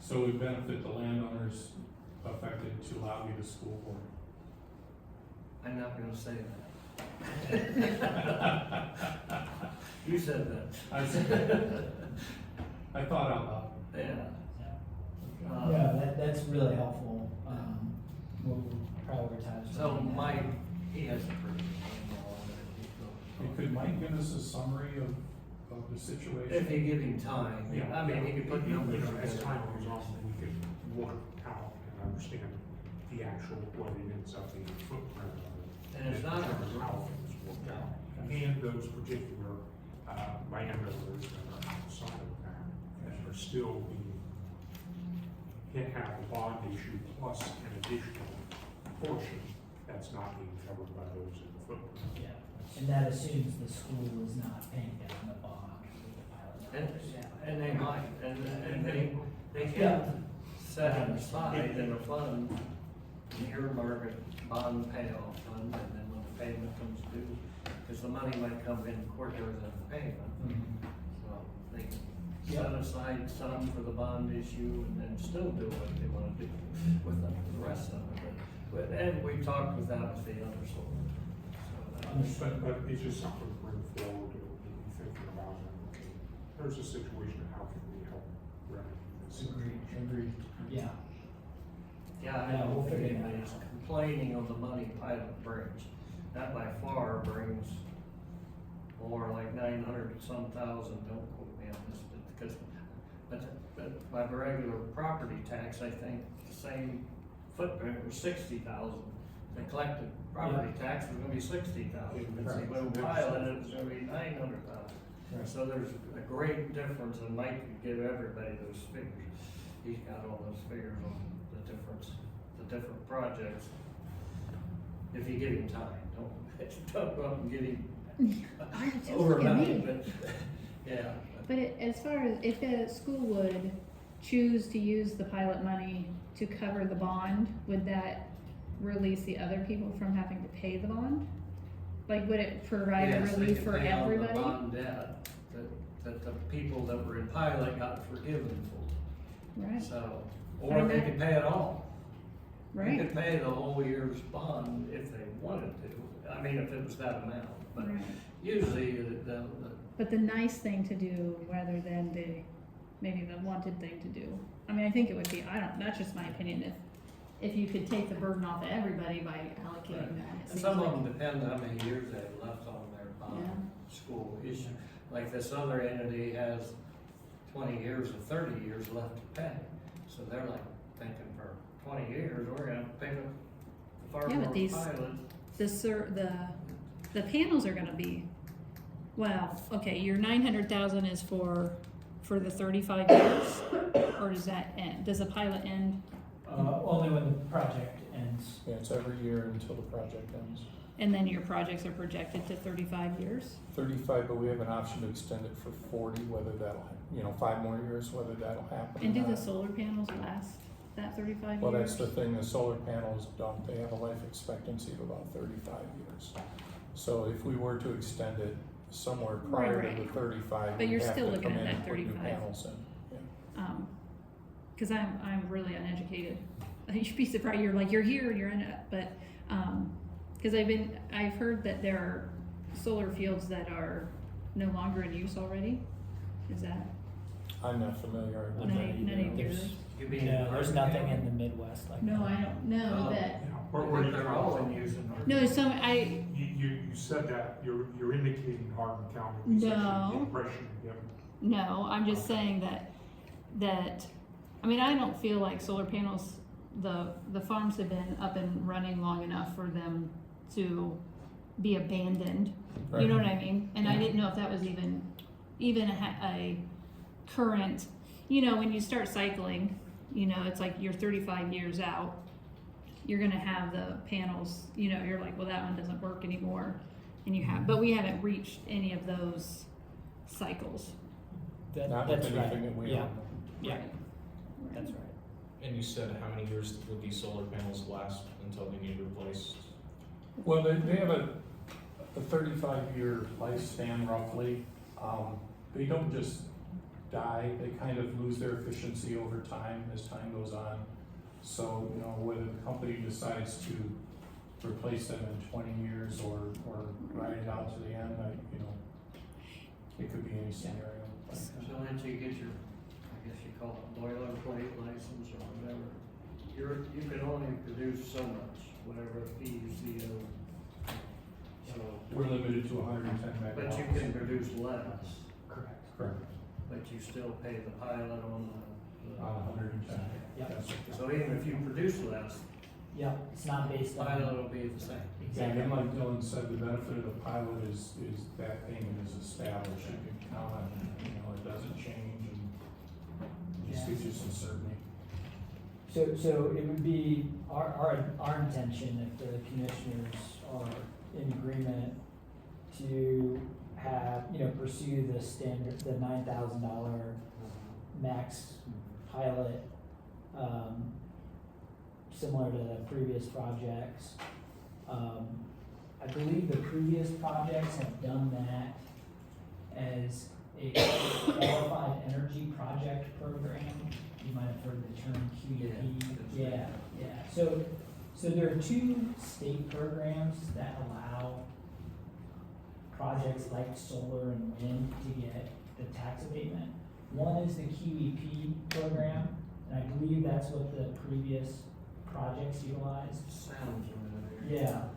So we benefit the landowners affected to lobby the school board. I'm not gonna say that. You said that. I said, I thought out loud. Yeah. Yeah, that's really helpful, we'll prioritize. So Mike, he has a pretty good handle on And could Mike give us a summary of the situation? it. If you give him time, I mean, he could put numbers You know, as together. time goes on, we could work out and understand the actual, what it ends up being, the footprint of it. And it's not a- determine how things work out. And those particular, landowners that are outside of that are still being, can have a bond issue plus an additional portion that's not being covered by those in the footprint. Yeah, and that assumes the school is not paying down the bond with the pilot. And they might, and they Yeah. can set it aside in a fund, an earmark a bond payoff fund, and then when the payment comes due, because the money might come in quicker than the payment. So they can set aside some for the bond issue and then still do what they wanna do with the rest of it. And we talked with that with the other solar. So that- But it's just something to bring forward, to be thinking about, and, okay, there's a situation, how can we help remedy this? Agreed. Yeah. Yeah, Yeah, I we'll don't think figure it anybody's out. complaining on the money pilot brings. That by far brings more like 900 and some thousand, don't quote me on this, but by regular property tax, I think the same footprint was 60,000. The collected property tax was gonna be 60,000, but Right. when pilot, it was gonna be 900,000. Right. So there's a great difference, and Mike could give everybody those figures. He's got all those figures on the different projects. If you give him time, don't go up and get him I just look at overnight, me. but, yeah. But as far as, if the school would choose to use the pilot money to cover the bond, would that release the other people from having to pay the bond? Like, would it provide a Yes, they relief can for pay on the everybody? bond debt that the people that were in pilot got forgiven for, Right, so, I or they know. could pay it all. They right, could pay the whole year's bond if they wanted to, I mean, if it was that amount, but right. usually the But the nice thing to do rather than maybe the wanted thing to do. I mean, I think it would be, that's just my opinion, if you could take the burden off of everybody by allocating that. It And seems some like- of them depend how many years they have left on their bond school issue. Like this other entity has 20 years or 30 years left to pay. So they're like thinking for 20 years, we're gonna pick up the Far Yeah, but North these- pilot. The panels are gonna be, well, okay, your 900,000 is for the 35 years? Or does that end, does the pilot end? Only when the project ends. Yeah, it's every year until the project ends. And then your projects are projected to 35 years? 35, but we have an option to extend it for 40, whether that'll, 5 more years, whether that'll happen. And or do the not. solar panels last that 35 Well, years? that's the thing, the solar panels don't, they have a life expectancy of about 35 years. So if we were to extend it somewhere prior to the Right. 35, But we'd you're have still to looking come at in and that put new 35. panels in. Yeah. Cause I'm really uneducated. You'd be surprised, you're here, you're in it, but, cause I've heard that there are solar fields that are no longer in use already. Is that, I'm not familiar with none that of either. yours? You mean No, there's nothing Hardin? in the Midwest like that. No, I don't know Oh. that, Yeah, I where think you they're come all from? in use in Hardin. no, You said that, you're indicating Hardin County, is actually No. the impression you get. no, I'm just saying that, I mean, I don't feel like solar panels, the farms have been up and running long enough for them to be abandoned. You know what I mean? And I didn't know if that was even a current, when you start cycling, it's like you're 35 years out, you're gonna have the panels, you're like, well, that one doesn't work anymore. But we haven't reached any of those cycles. Not with That's anything right. that we Yeah, own. yeah, Right. that's right. And you said how many years would these solar panels last until they need replaced? Well, they have a 35-year lifespan roughly. They don't just die, they kind of lose their efficiency over time as time goes on. So, whether the company decides to replace them in 20 years or ride it out to the end, it could be any scenario. So once you get your, I guess you call it boilerplate license or whatever, you can only produce so much, whatever PUCO. So, We're limited to 110 megawatts. but you can produce less, Correct. but you still pay the pilot on the. On 110. Yeah. That's- So even if you produce less, Yep, it's not based on. Pilot will be the same. Exactly. And like Dylan said, the benefit of the pilot is that payment is established, you can count on it, it doesn't change, and it just gives you some certainty. So it would be our intention, if the commissioners are in agreement, to have, pursue the standard, the $9,000 max pilot, similar to the previous projects. I believe the previous projects have done that as a qualified energy project program. You might have heard the term QEP. Yeah. So there are two state programs that allow projects like solar and wind to get the tax abatement. One is the QEP program, and I believe that's what the previous projects utilized. Sounds familiar. Yeah.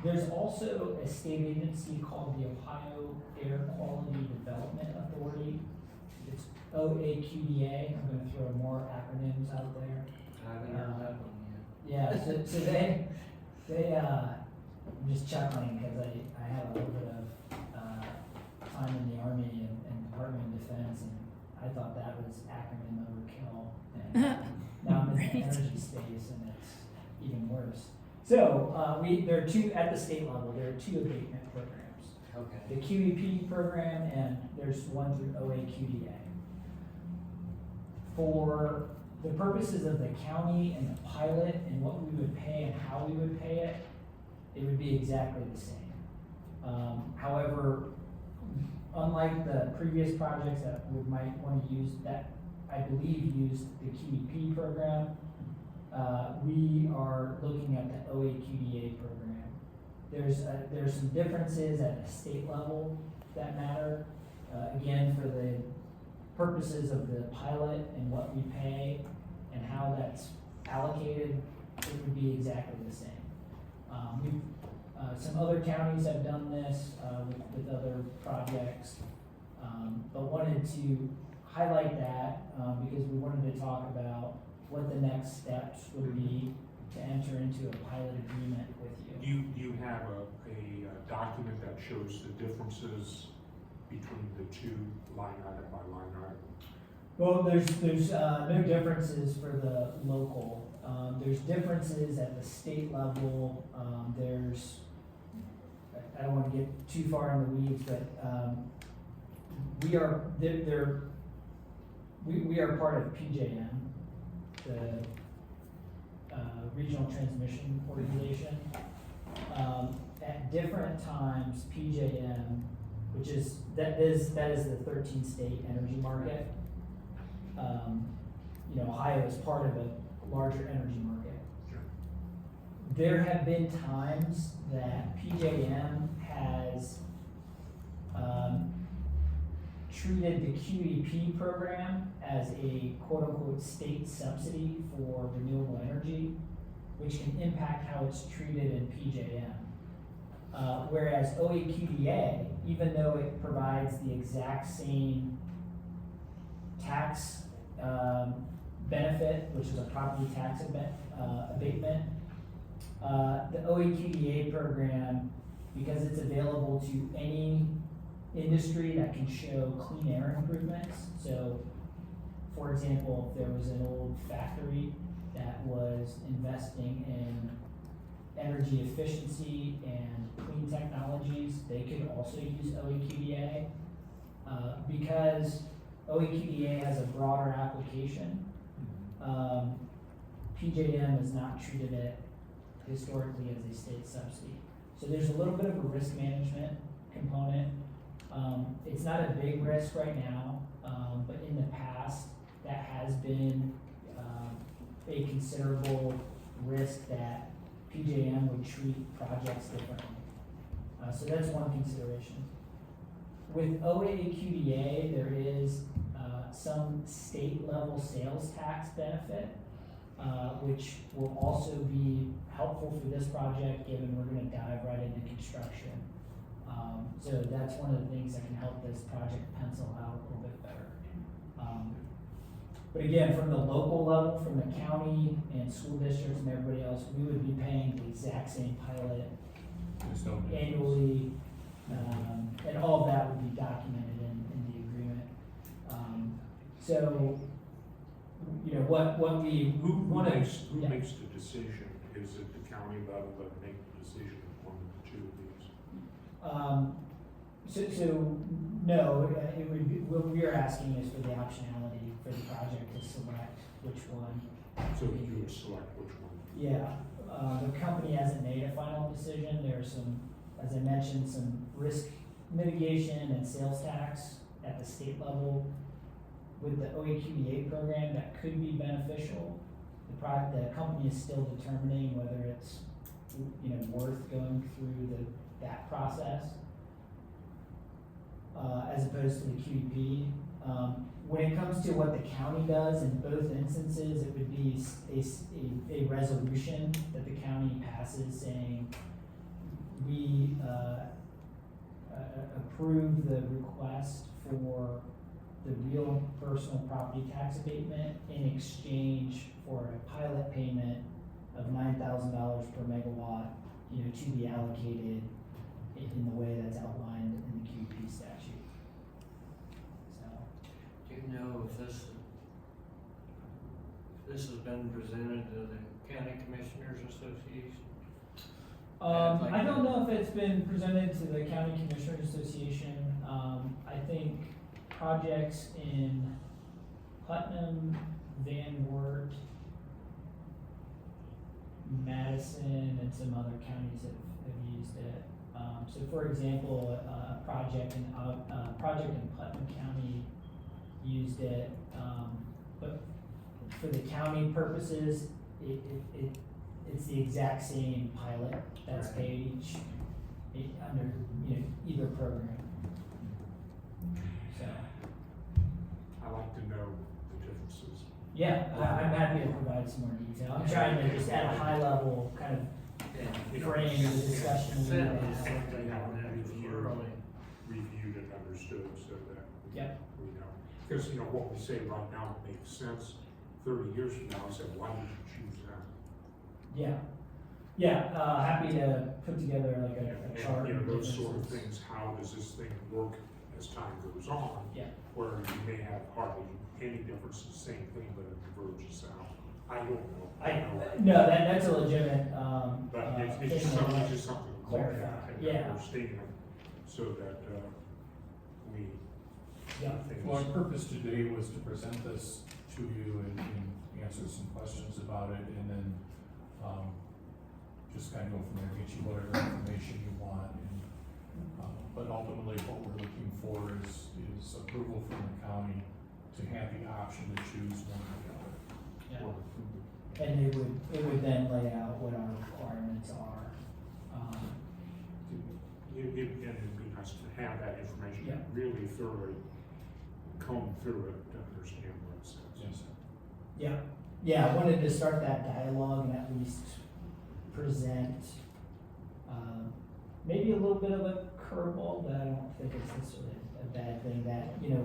There's also a state agency called the Ohio Air Quality Development Authority. It's OAQDA. I'm gonna throw more acronyms out there. I haven't heard that one Yeah, so they, I'm just chuckling because I had a little bit of, time in the Army and Department of Defense, and I thought that was acronym overkill. And now I'm in the energy space and it's even worse. So, there are two, at the state level, there are two abatement programs. yet. Okay. The QEP program, and there's one through OAQDA. For the purposes of the county and the pilot and what we would pay and how we would pay it, it would be exactly the same. However, unlike the previous projects that we might want to use, that I believe used the QEP program, we are looking at the OAQDA program. There's some differences at the state level that matter. Again, for the purposes of the pilot and what we pay and how that's allocated, it would be exactly the same. Some other counties have done this with other projects, but wanted to highlight that because we wanted to talk about what the next steps would be to enter into a pilot agreement with you. You have a document that shows the differences between the two line item by line item? Well, there's no differences for the local. There's differences at the state level. I don't want to get too far in the weeds, but we are part of PJM, the Regional Transmission Organization. At different times, PJM, that is the 13-state energy market. Ohio is part of a larger energy market. Sure. There have been times that PJM has treated the QEP program as a quote-unquote state subsidy for renewable energy, which can impact how it's treated in PJM. Whereas OAQDA, even though it provides the exact same tax benefit, which is a property tax abatement, the OAQDA program, because it's available to any industry that can show clean air improvements. So, for example, if there was an old factory that was investing in energy efficiency and clean technologies, they could also use OAQDA. Because OAQDA has a broader application, PJM has not treated it historically as a state subsidy. So there's a little bit of a risk management component. It's not a big risk right now, but in the past, that has been a considerable risk that PJM would treat projects differently. So that's one consideration. With OAQDA, there is some state level sales tax benefit, which will also be helpful for this project, given we're gonna dive right into construction. So that's one of the things that can help this project pencil out a little bit better. But again, from the local level, from the county and school districts and everybody else, we would be paying the exact same pilot There's no difference. annually, and all of that would be documented in the agreement. So, you know, what we Who wanna. makes yeah. the decision? Is it the county level that make the decision on the two of these? So, no, it would be, what we are asking is for the optionality for the project to select which one. So you would select which one? Yeah, the company hasn't made a final decision. There are some, as I mentioned, some risk mitigation and sales tax at the state level with the OEQBA program that could be beneficial. The company is still determining whether it's, you know, worth going through that process, as opposed to the QEP. When it comes to what the county does, in both instances, it would be a resolution that the county passes saying, we approve the request for the real personal property tax abatement in exchange for a pilot payment of $9,000 per megawatt, you know, to be allocated in the way that's outlined in the QEP statute. So. Do you know if this has been presented to the County Commissioners Association? I don't know if it's been presented to the County Commissioners Association. I think projects in Putnam, Van Wert, Madison, and some other counties have used it. So for example, a project in Putnam County used it, but for the county purposes, it's the exact same pilot that's paid under, you know, either program. So, I like to know the differences. yeah, I'm happy to provide some more detail. I'm trying to just at a high level kind of frame the discussion. we Yeah. had. Something that reviewed and understood so that Yep. we know. Because, you know, what we say right now makes sense 30 years from now, I said, why did you choose that? Yeah, happy to put together like a And, chart. you know, of those sort of differences. things, how does this thing work as time goes on? Yeah. Where you may have hardly any difference, the same thing, but it diverges out. I don't know. No, that's a legitimate, But it's thing just that something, I it's just something to look clarify. at and Yeah. understand, so that, we. Yeah. things- Well, our purpose today was to present this to you and answer some questions about it, and then, just kind of go from there, get you whatever information you want, and, but ultimately, what we're looking for is approval from the county to have the option to choose one or the other. Yeah. And it would then lay out what our requirements are. It'd be nice to have that information, Yeah. really thoroughly comb through it to understand what it says. Yes. Yeah, I wanted to start that dialogue and at least present, maybe a little bit of a curveball, but I don't think it's necessarily a bad thing that, you know,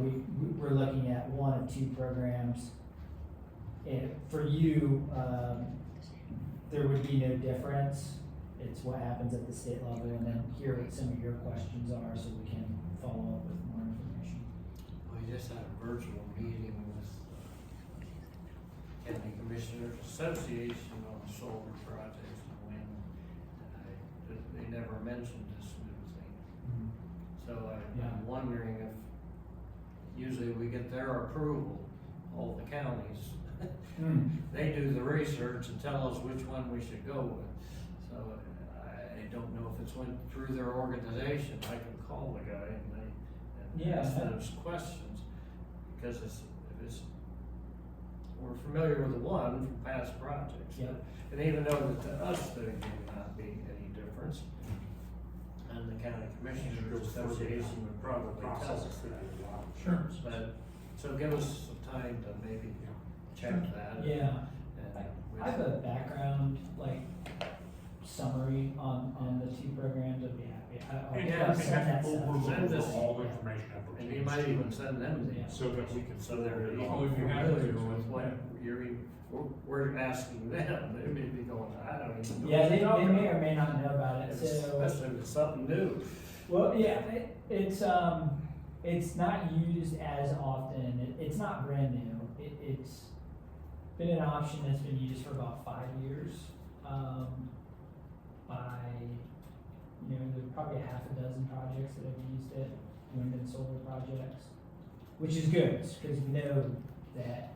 we're looking at one of two programs. And for you, there would be no difference. It's what happens at the state level, and then hear what some of your questions are so we can follow up with more information. We just had a virtual meeting with County Commissioners Association on solar projects and wind, and they never mentioned this new thing. So I'm wondering if, usually we get their approval, all the counties. They do the research and tell us which one we should go with. So I don't know if it's went through their organization. I can call the guy and ask those questions, because we're familiar with the one from past projects. Yep. And even though that to us there may not be any difference, and the County Commissioners Association would probably tell us that. Sure. But, so give us some time to maybe check that. Yeah. And I have a background, like, summary on the two programs, I'd be happy. I'll Yeah, send that we'll stuff. look Send over us- all the information And you might even send them, Yeah. so that we can. so they're even Oh, if you have to, familiar with what yeah. you're, we're asking them, they may be going, I don't even know. Yeah, what they you're talking may or about. may not know about it, so. Especially if it's something new. Well, yeah, it's not used as often, it's not brand new, it's been an option that's been used for about 5 years, by, there's probably a half a dozen projects that have used it, wind and solar projects, which is good, because you know that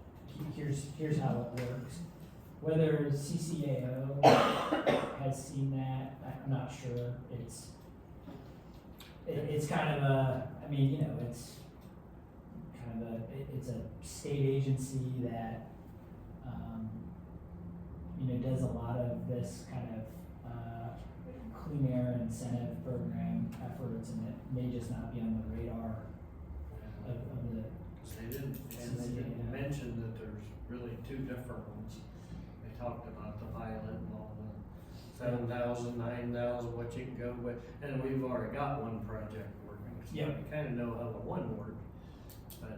here's how it works. Whether CCAO has seen that, I'm not sure, it's kind of a, it's kind of it's a state agency that, does a lot of this kind of, clean air incentive program efforts, and it may just not be on the radar of the. And they didn't mention that there's really two different ones. They talked about the pilot and all the 7,000, 9,000, what you can go with, and we've already got one project working. So Yeah. we kinda know how the one works, but,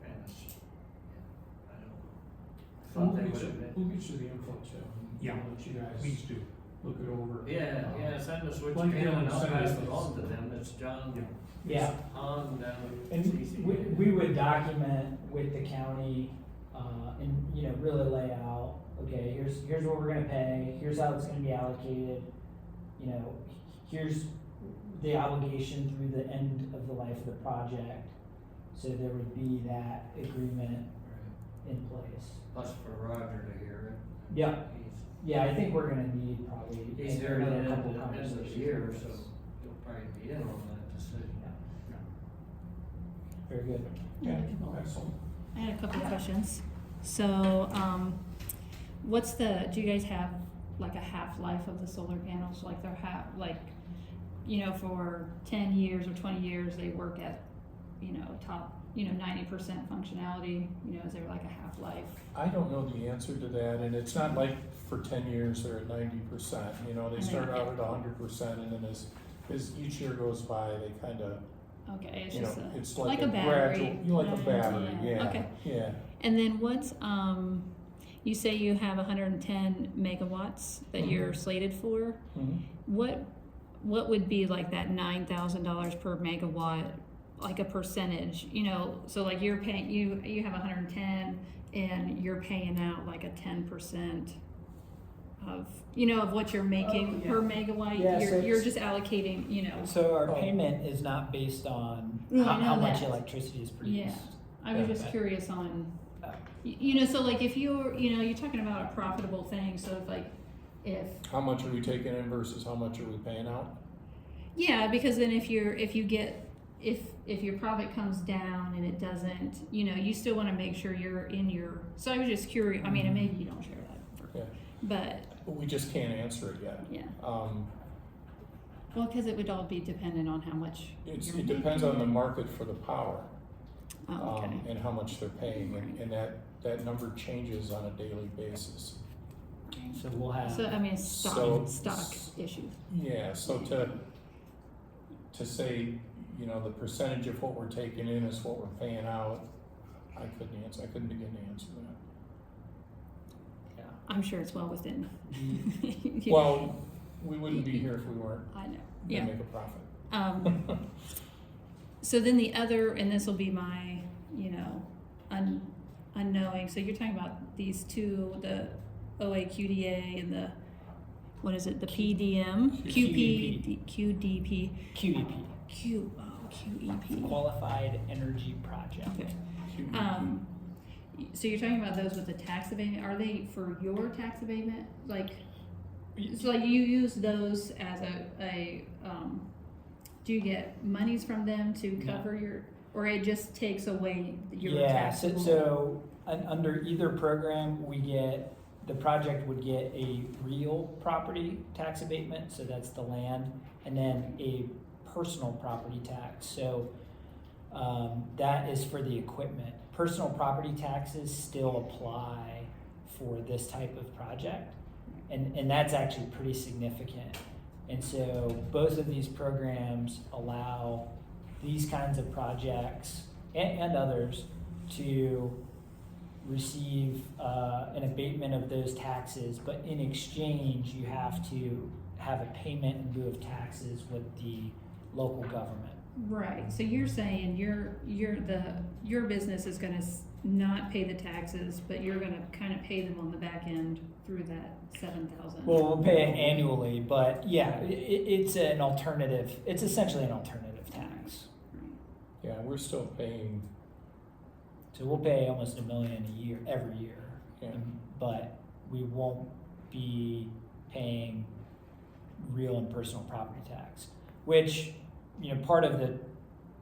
kinda, I don't know. Thought they would have been. We'll get you the info, Joe. Yeah, Let you guys please do. look it over. Yeah, send us what Like you can, and Alan I'll said, pass it it's- on to them, it's John. Yeah. On down And at CC. we would document with the county, and, really lay out, okay, here's what we're gonna pay, here's how it's gonna be allocated, here's the obligation through the end of the life of the project. So there would be that agreement in place. Plus for Roger to hear it. Yeah. He's- Yeah, I think we're gonna need probably He's there at the another end couple of the conversations. year, with so this. he'll probably be in on that decision. Very good. Yeah, excellent. I had a couple of questions. So, do you guys have like a half-life of the solar panels? Like they're for 10 years or 20 years, they work at, top, 90% functionality, is there like a half-life? I don't know the answer to that, and it's not like for 10 years they're at 90%, they start out at 100%, and then as each year goes by, they kinda, Okay, it's you just know, a, it's like like a a battery. gradual, like a battery, yeah, Okay. yeah. And then what's, you say you have 110 megawatts that you're slated for? Mhm. What would be like that $9,000 per megawatt, like a percentage, so like you're paying, you have 110 and you're paying out like a 10% of what you're making per megawatt, Yeah, so you're it's- just allocating, So our payment is not based on No, I know how much that. electricity is produced. Yeah, I was Yeah. just curious on, Oh. so like if you're talking about a profitable thing, so if How much are we taking in versus how much are we paying out? yeah, because then if your profit comes down and it doesn't, you still want to make sure you're in your. So I was just curious. I mean, and maybe you don't share that, Yeah. but We just can't answer it yet. yeah, Um, well, because it would all be dependent on how much. you're it depends on the making. market for the power. Oh, okay. And how much they're paying, and that number changes on a daily basis. So we'll have. So I mean, it's So- stock issue. Yeah, so to say, the percentage of what we're taking in is what we're paying out, I couldn't begin to answer that. I'm sure it's well within. Well, we wouldn't be here if we weren't I know. gonna Yeah. make a profit. So then the other, and this will be my, unknowing, so you're talking about these two, the OAQDA and the, what is it, the PDM? QDP. QDP. QEP, QEP. Qualified Energy Project. Okay. So you're talking about those with the tax abatement, are they for your tax abatement? So like you use those as do you get monies from them to cover your, or it just takes away your Yeah, taxable? so under either program, the project would get a real property tax abatement, so that's the land, and then a personal property tax, so that is for the equipment. Personal property taxes still apply for this type of project. And that's actually pretty significant. And so both of these programs allow these kinds of projects and others to receive an abatement of those taxes, but in exchange, you have to have a payment in lieu of taxes with the local government. Right, so you're saying your business is gonna not pay the taxes, but you're gonna kind of pay them on the back end through that 7,000. Well, we'll pay it annually, but yeah, it's an alternative, it's essentially an alternative tax. Yeah, we're still paying, So we'll pay almost $1 million a year, every year. yeah, But we won't be paying real and personal property tax, which, you know, part of the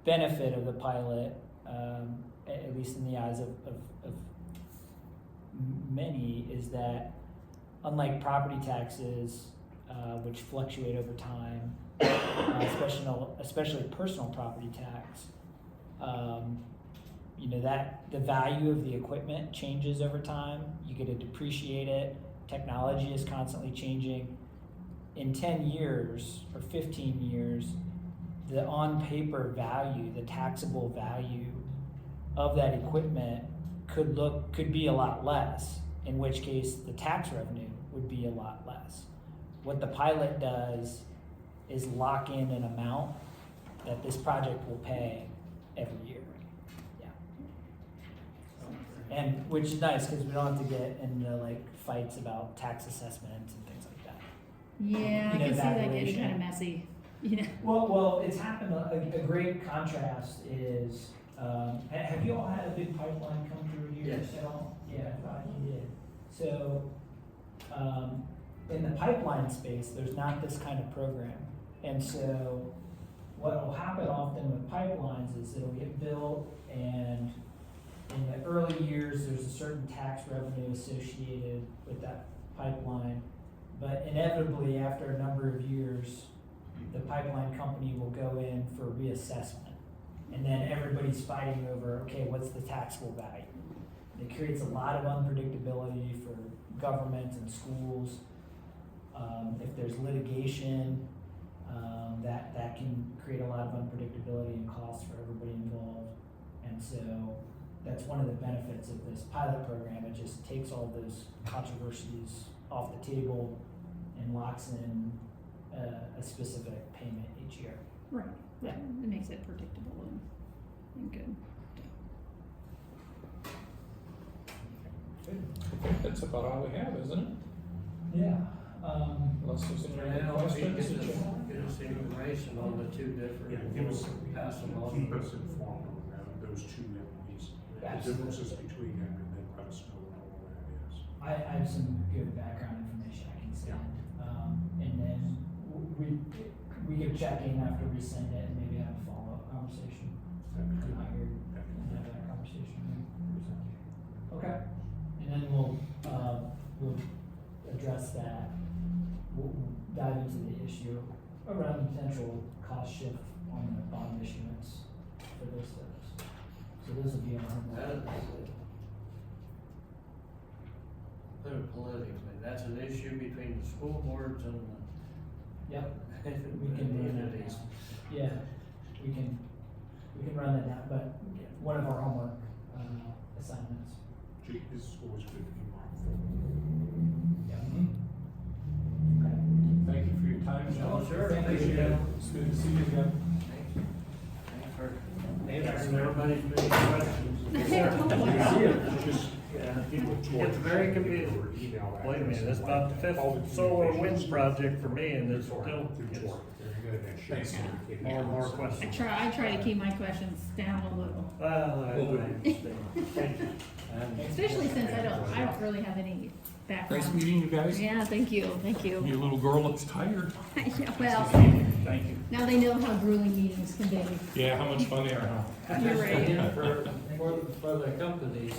benefit of the pilot, at least in the eyes of many, is that unlike property taxes, which fluctuate over time, especially personal property tax, you know, that the value of the equipment changes over time. You get to depreciate it. Technology is constantly changing. In 10 years or 15 years, the on-paper value, the taxable value of that equipment could be a lot less, in which case the tax revenue would be a lot less. What the pilot does is lock in an amount that this project will pay every year. Yeah. And which is nice because we don't have to get into like fights about tax assessments and things like that. Yeah, I You know, can see that getting valuation. kind of messy, you know. Well, it's happened, a great contrast is, have you all had a big pipeline come through here Yes. at all? Yeah, I thought you did. So, in the pipeline space, there's not this kind of program. And so, what will happen often with pipelines is it'll get built, and in the early years, there's a certain tax revenue associated with that pipeline. But inevitably, after a number of years, the pipeline company will go in for reassessment. And then everybody's fighting over, okay, what's the taxable value? It creates a lot of unpredictability for government and schools. If there's litigation, that can create a lot of unpredictability and costs for everybody involved. And so that's one of the benefits of this pilot program. It just takes all those controversies off the table and locks in a specific payment each year. Right, yeah, it makes it predictable and good. I think that's about all we have, isn't it? Yeah. Unless there's any other Well, questions. get us information on the two different, Yeah, give us, pass them on. keep us informed on those two entities, the Absolutely. differences between them, and then let us know what all that is. I have some good background information I can send. And then we could check in after we send it and maybe have a follow-up conversation. That'd be I'm good. not here That'd be and good. have that conversation. Okay. And then we'll address that. We'll dive into the issue around potential cost shift on the bond issuance for those steps. So those will be on our. Put it politically, that's an issue between the school boards and Yep. the We can run that entities. down. Yeah, we can run that down, but one of our homework, assignments. It's always good to keep on. Yeah. Okay. Thank you for your time, John. Oh, sure. Thank you. Appreciate it. It's good to see you again. Thanks for answering everybody's many questions. Just, Yeah, yeah. it's very confusing. Wait a minute, that's about the fifth solar wind project for me, and there's still gets Thanks. more and more questions. I try to keep my questions down a little, Well, I understand. Thank you. especially since I don't really have any background. Nice meeting you guys. Yeah, thank you. Your little girl looks tired. Yeah, well, Thank you. now they know how grueling meetings can be. Yeah, how much fun they are, huh? You're right. Yeah, for the companies.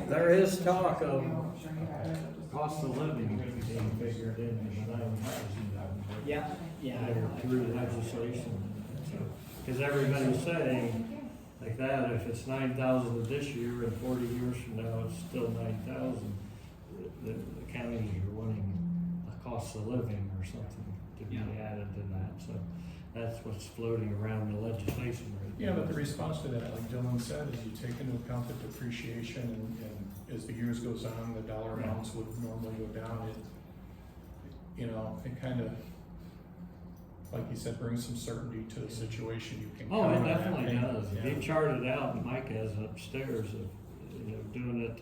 There is talk of cost of living being figured in the 9,000. Yeah, yeah. Through legislation. Cause everybody's saying like that, if it's 9,000 this year and 40 years from now, it's still 9,000. cost of living or something to be added to that, so that's what's floating around the legislation right Yeah, now. but the response to that, like Dylan said, is you take into account the depreciation and as the years goes on, the dollar amounts would normally go down. It kind of, like you said, brings some certainty to the situation. You can. Oh, count it on that definitely payment. does. If Yeah. you chart it out, and Mike has upstairs of, doing it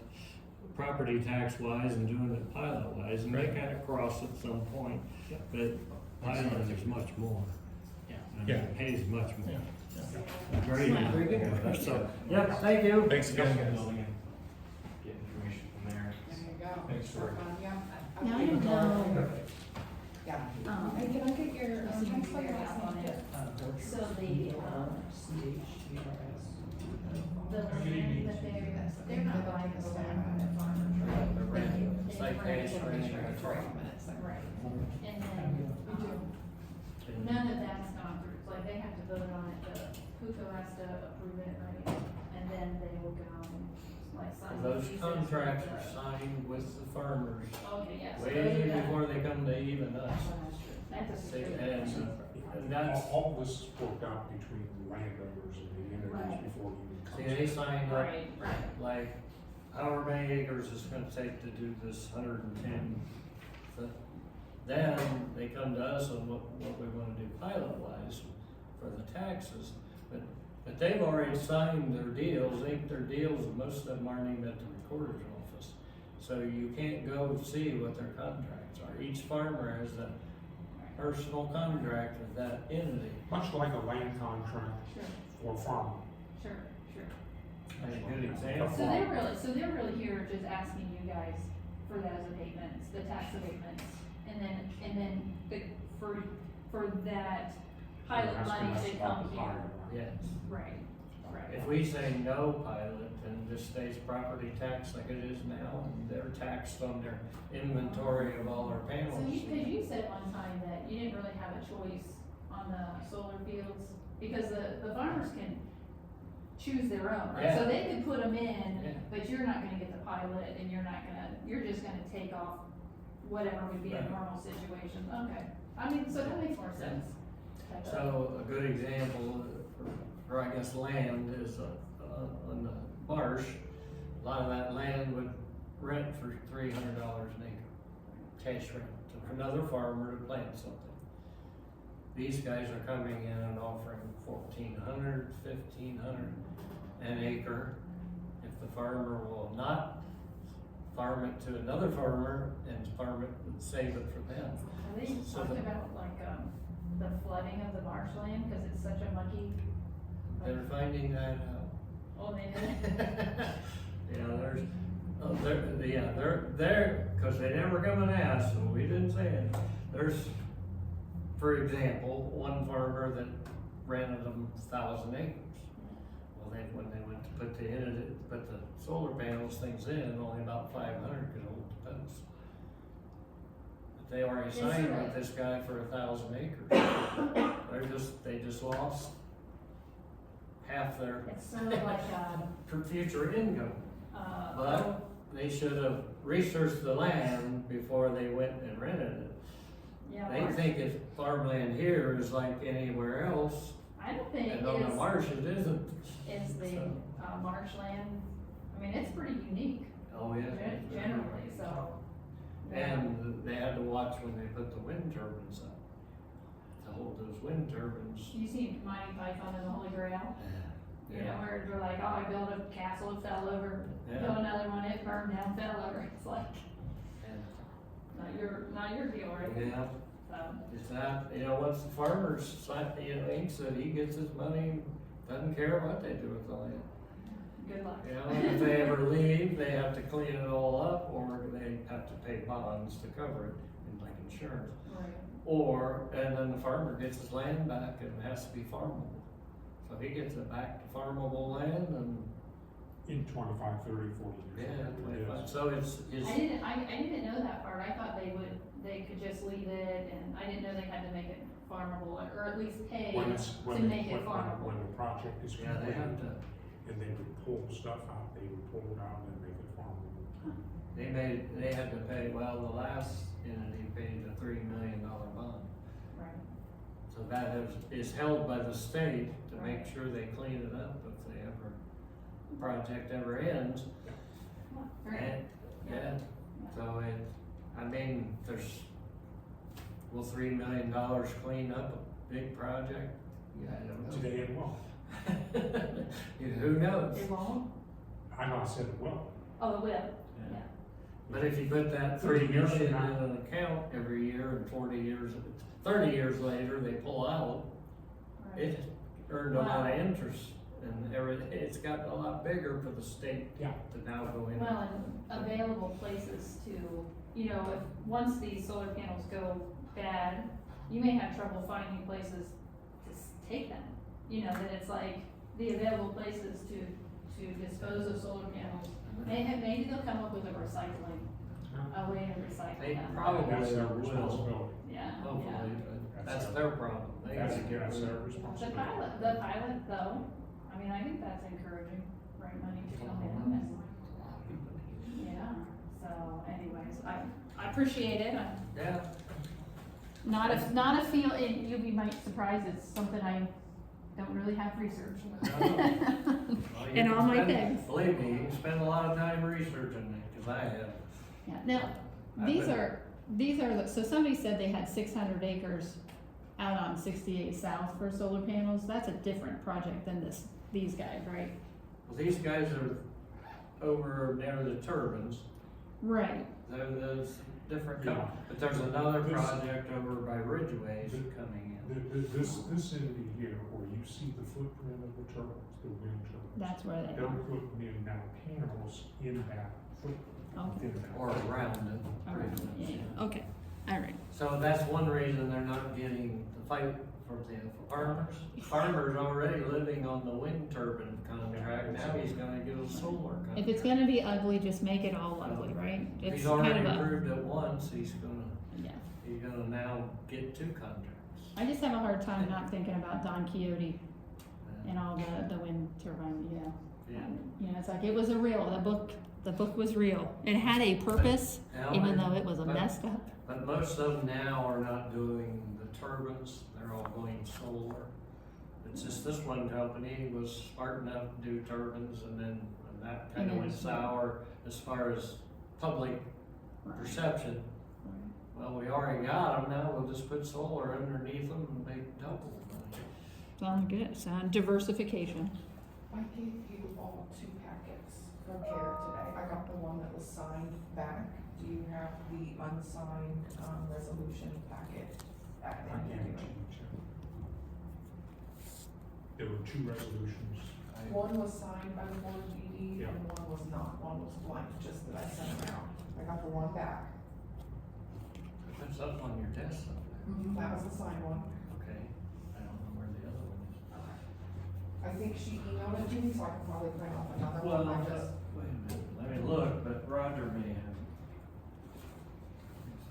property tax wise and doing it pilot wise, and they Right. kind of cross at some point, Yeah. but pilot is much more. Yeah. And Yeah. it pays much more. Yeah. Great. Very Yeah, so, yep, thank you. Thanks again, guys. Building and get information from there. There you go. Thanks for- Yeah. Now, I don't know, Yeah. Hey, can I get your, tax figure last out on name? it. So the land that they're not buying the land from the farmers, right? They're renting. It's like They- cash renting. Right, and then, none of that's gone through, it's like they have to vote on it, the PUCO has to approve it, right? And then they will go and like sign. Those leases contracts with are the- signed with the farmers Okay, yes. way before they come to even us. That's a They- security. And that's, All this is worked out between the landowners and the entities Right. before it even comes. see, they signed up, Right, right. like, however many acres it's gonna take to do this 110. So then they come to us on what we wanna do pilot wise for the taxes. But they've already signed their deals, inked their deals, and most of them aren't even at the recorder's office. So you can't go see what their contracts are. Each farmer has a personal contract with that entity. Much like a land contract Sure, for farming. sure, sure. That's a good example. So they're really here just asking you guys for those abatements, the tax abatements, and then for that pilot Asking money us to about come the here. pilot. Yes. Right, right. If we say no pilot, then this stays property tax like it is now, and they're taxed on their inventory of all their So panels. cause you said one time that you didn't really have a choice on the solar fields, because the farmers can choose their own, right? So Yeah. they could put them Yeah. in, but you're not gonna get the pilot, and you're just gonna take off whatever would be a Right. normal situation, okay. I mean, so that makes more sense. So a good example, for I guess land is on the marsh. A lot of that land would rent for $300 an acre, cash rent, to another farmer to plant something. These guys are coming in and offering $1,400, $1,500 an acre. If the farmer will not farm it to another farmer and farm it and save it for them. Are they So talking the- about like, the flooding of the marshland, cause it's such a mucky? They're finding that out. Oh, they did? Yeah, they're, cause they never come and ask, so we didn't say it. There's, for example, one farmer that rented them 1,000 acres. Well, when they went to put the solar panels things in, only about 500 could hold the posts. But they already Yes, signed sir. with this guy for 1,000 acres. They just lost half their It's sort of like, future income. oh, But they should have researched the land before they went and rented it. yeah, They marsh. think if farmland here is like anywhere else, I don't think and on the marsh it isn't. is the, So- marshland, I mean, it's pretty unique Oh, yeah. generally, so. And they had to watch when they put the wind turbines up, to hold those wind turbines. You see Monty Python and the Holy Grail, you know, Yeah. where they're like, oh, I built a castle, it fell over, Yeah. built another one, it burned down, fell over, it's like, And- not your deal, right? Yeah, So, it's not, once the farmer's, inks it, he gets his money, doesn't care what they do with the land. good luck. If they ever leave, they have to clean it all up, or they have to pay bonds to cover it, like insurance. Right. And then the farmer gets his land back and it has to be farmable. So he gets it back to farmable land and, In 25, 30, 40 yeah, years. 25, so it's, I didn't know that part, I thought they could just leave it, and I didn't know they had to make it farmable, or at least pay When it's, to when, make it farmable. when the project is yeah, they complete, have to, and they would pull stuff out, they would pull it out and make it farmable. they had to pay, well, the last entity paid a $3 million bond. Right. So that is held by the state to make sure they clean it up if project ever ends. Very And, yeah, so I mean, will $3 million clean up a big project? Yeah, I don't know. Today it won't. Who knows? It won't? I know I said it will. Oh, it will, yeah. But if you put that 30 $3 years from million now. in an account every year and 30 years later, they pull out, Right. it earned a lot of interest and everything, it's gotten a lot bigger for the state Yeah. to now go in. Well, and available places to, you know, if, once these solar panels go bad, you may have trouble finding places to take them. You know, that it's like, the available places to dispose of solar panels, maybe they'll come up with a recycling, a way to recycle They them. probably That's their will, responsibility. Yeah, hopefully, yeah. but that's their problem. They That's gotta get that's rid their of it. responsibility. The pilot though, I mean, I think that's encouraging, right, money to come in and, yeah, so anyways, I appreciate it, Yeah. not a feel, and you might surprise, it's something I don't really have research. Well, you And can all my spend- things. Believe me, you can spend a lot of time researching it, cause I have. Yeah, now, these are, so somebody said they had 600 acres out on 68 South for solar panels, that's a different project than these guys, right? Well, these guys are over near the turbines, Right, those different Yeah. companies, but there's another This- project over by Ridgeway coming in. This entity here, where you see the footprint of the turbines, the wind turbines. that's where they They're are. putting in now panels in that footprint. Okay. within that. Or around it. All right, yeah, yeah, okay, all right. So that's one reason they're not getting the fight, for example, farmers. Farmers already living on the wind turbine contract, now he's gonna get a solar contract. If it's gonna be ugly, just make it all ugly, right? It's He's already kind of a, approved it once, he's yeah. gonna get 2 contracts. I just have a hard time not thinking about Don Quixote and all the wind turbine, yeah. Yeah. You know, it's like, it was the book was real. It had a purpose, Now, even though it was a but- messed up. But most of them now are not doing the turbines, they're all going solar. It's just this one company was smart enough to do turbines and then when that kinda And then went sour as far as public perception. Well, we already got them, now we'll just put solar underneath them and make double money. Sounds good, diversification. I gave you all 2 packets from CARE today. I got the one that was signed back. Do you have the unsigned, resolution packet? I gave it to you, Chair. There were 2 resolutions. One was signed by the board of ED Yeah. and one was not. One was blank, just that I sent around. I got the one back. That's up on your desk up there. That was the signed one. Okay, I don't know where the other one is. I think she emailed it to me, so I can probably print off another one. I just, Wait a minute, let me look, but Roger may have.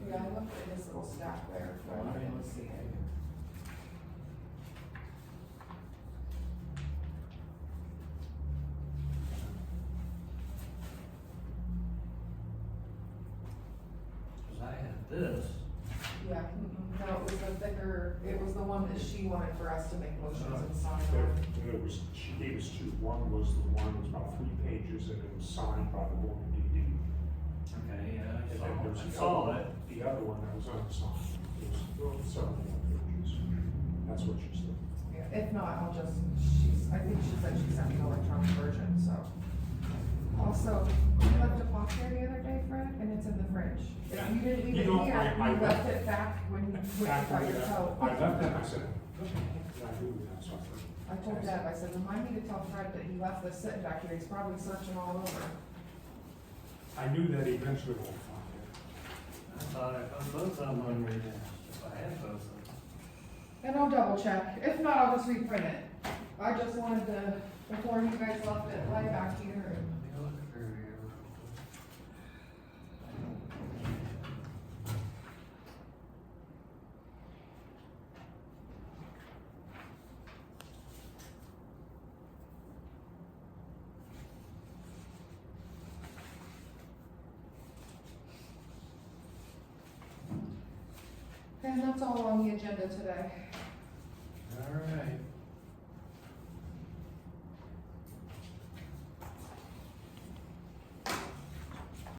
yeah, I looked at his little stack there, but I didn't see it. Cause I had this. Yeah, no, it was the thicker, it was the one that she wanted for us to make motions and sign There, on. there was, she gave us 2. One was the one that was about 3 pages and it was signed by the board of DD. Okay, yeah, And then there was I the saw other, it. the other one that was unsigned. It was several more pages. That's what she said. Yeah, if not, I'll just, I think she said she sent me the electronic version, so. Also, you left a pop there the other day, Fred, and it's in the fridge. If you didn't leave You it know, here, I you left it back when you went Back to got when your I coat. left it, I said, yeah, I do that, so I forgot. I told Deb, I said, remind me to tell Fred that he left this sitting back here, he's probably searching all over. I knew that eventually we'll find it. I thought I found both of them on your desk, if I had both of them. And I'll double check, if not, I'll just reprint it. I just wanted to, before you guys left it, lay back here and. Let me look through here. And that's all on the agenda today. All right.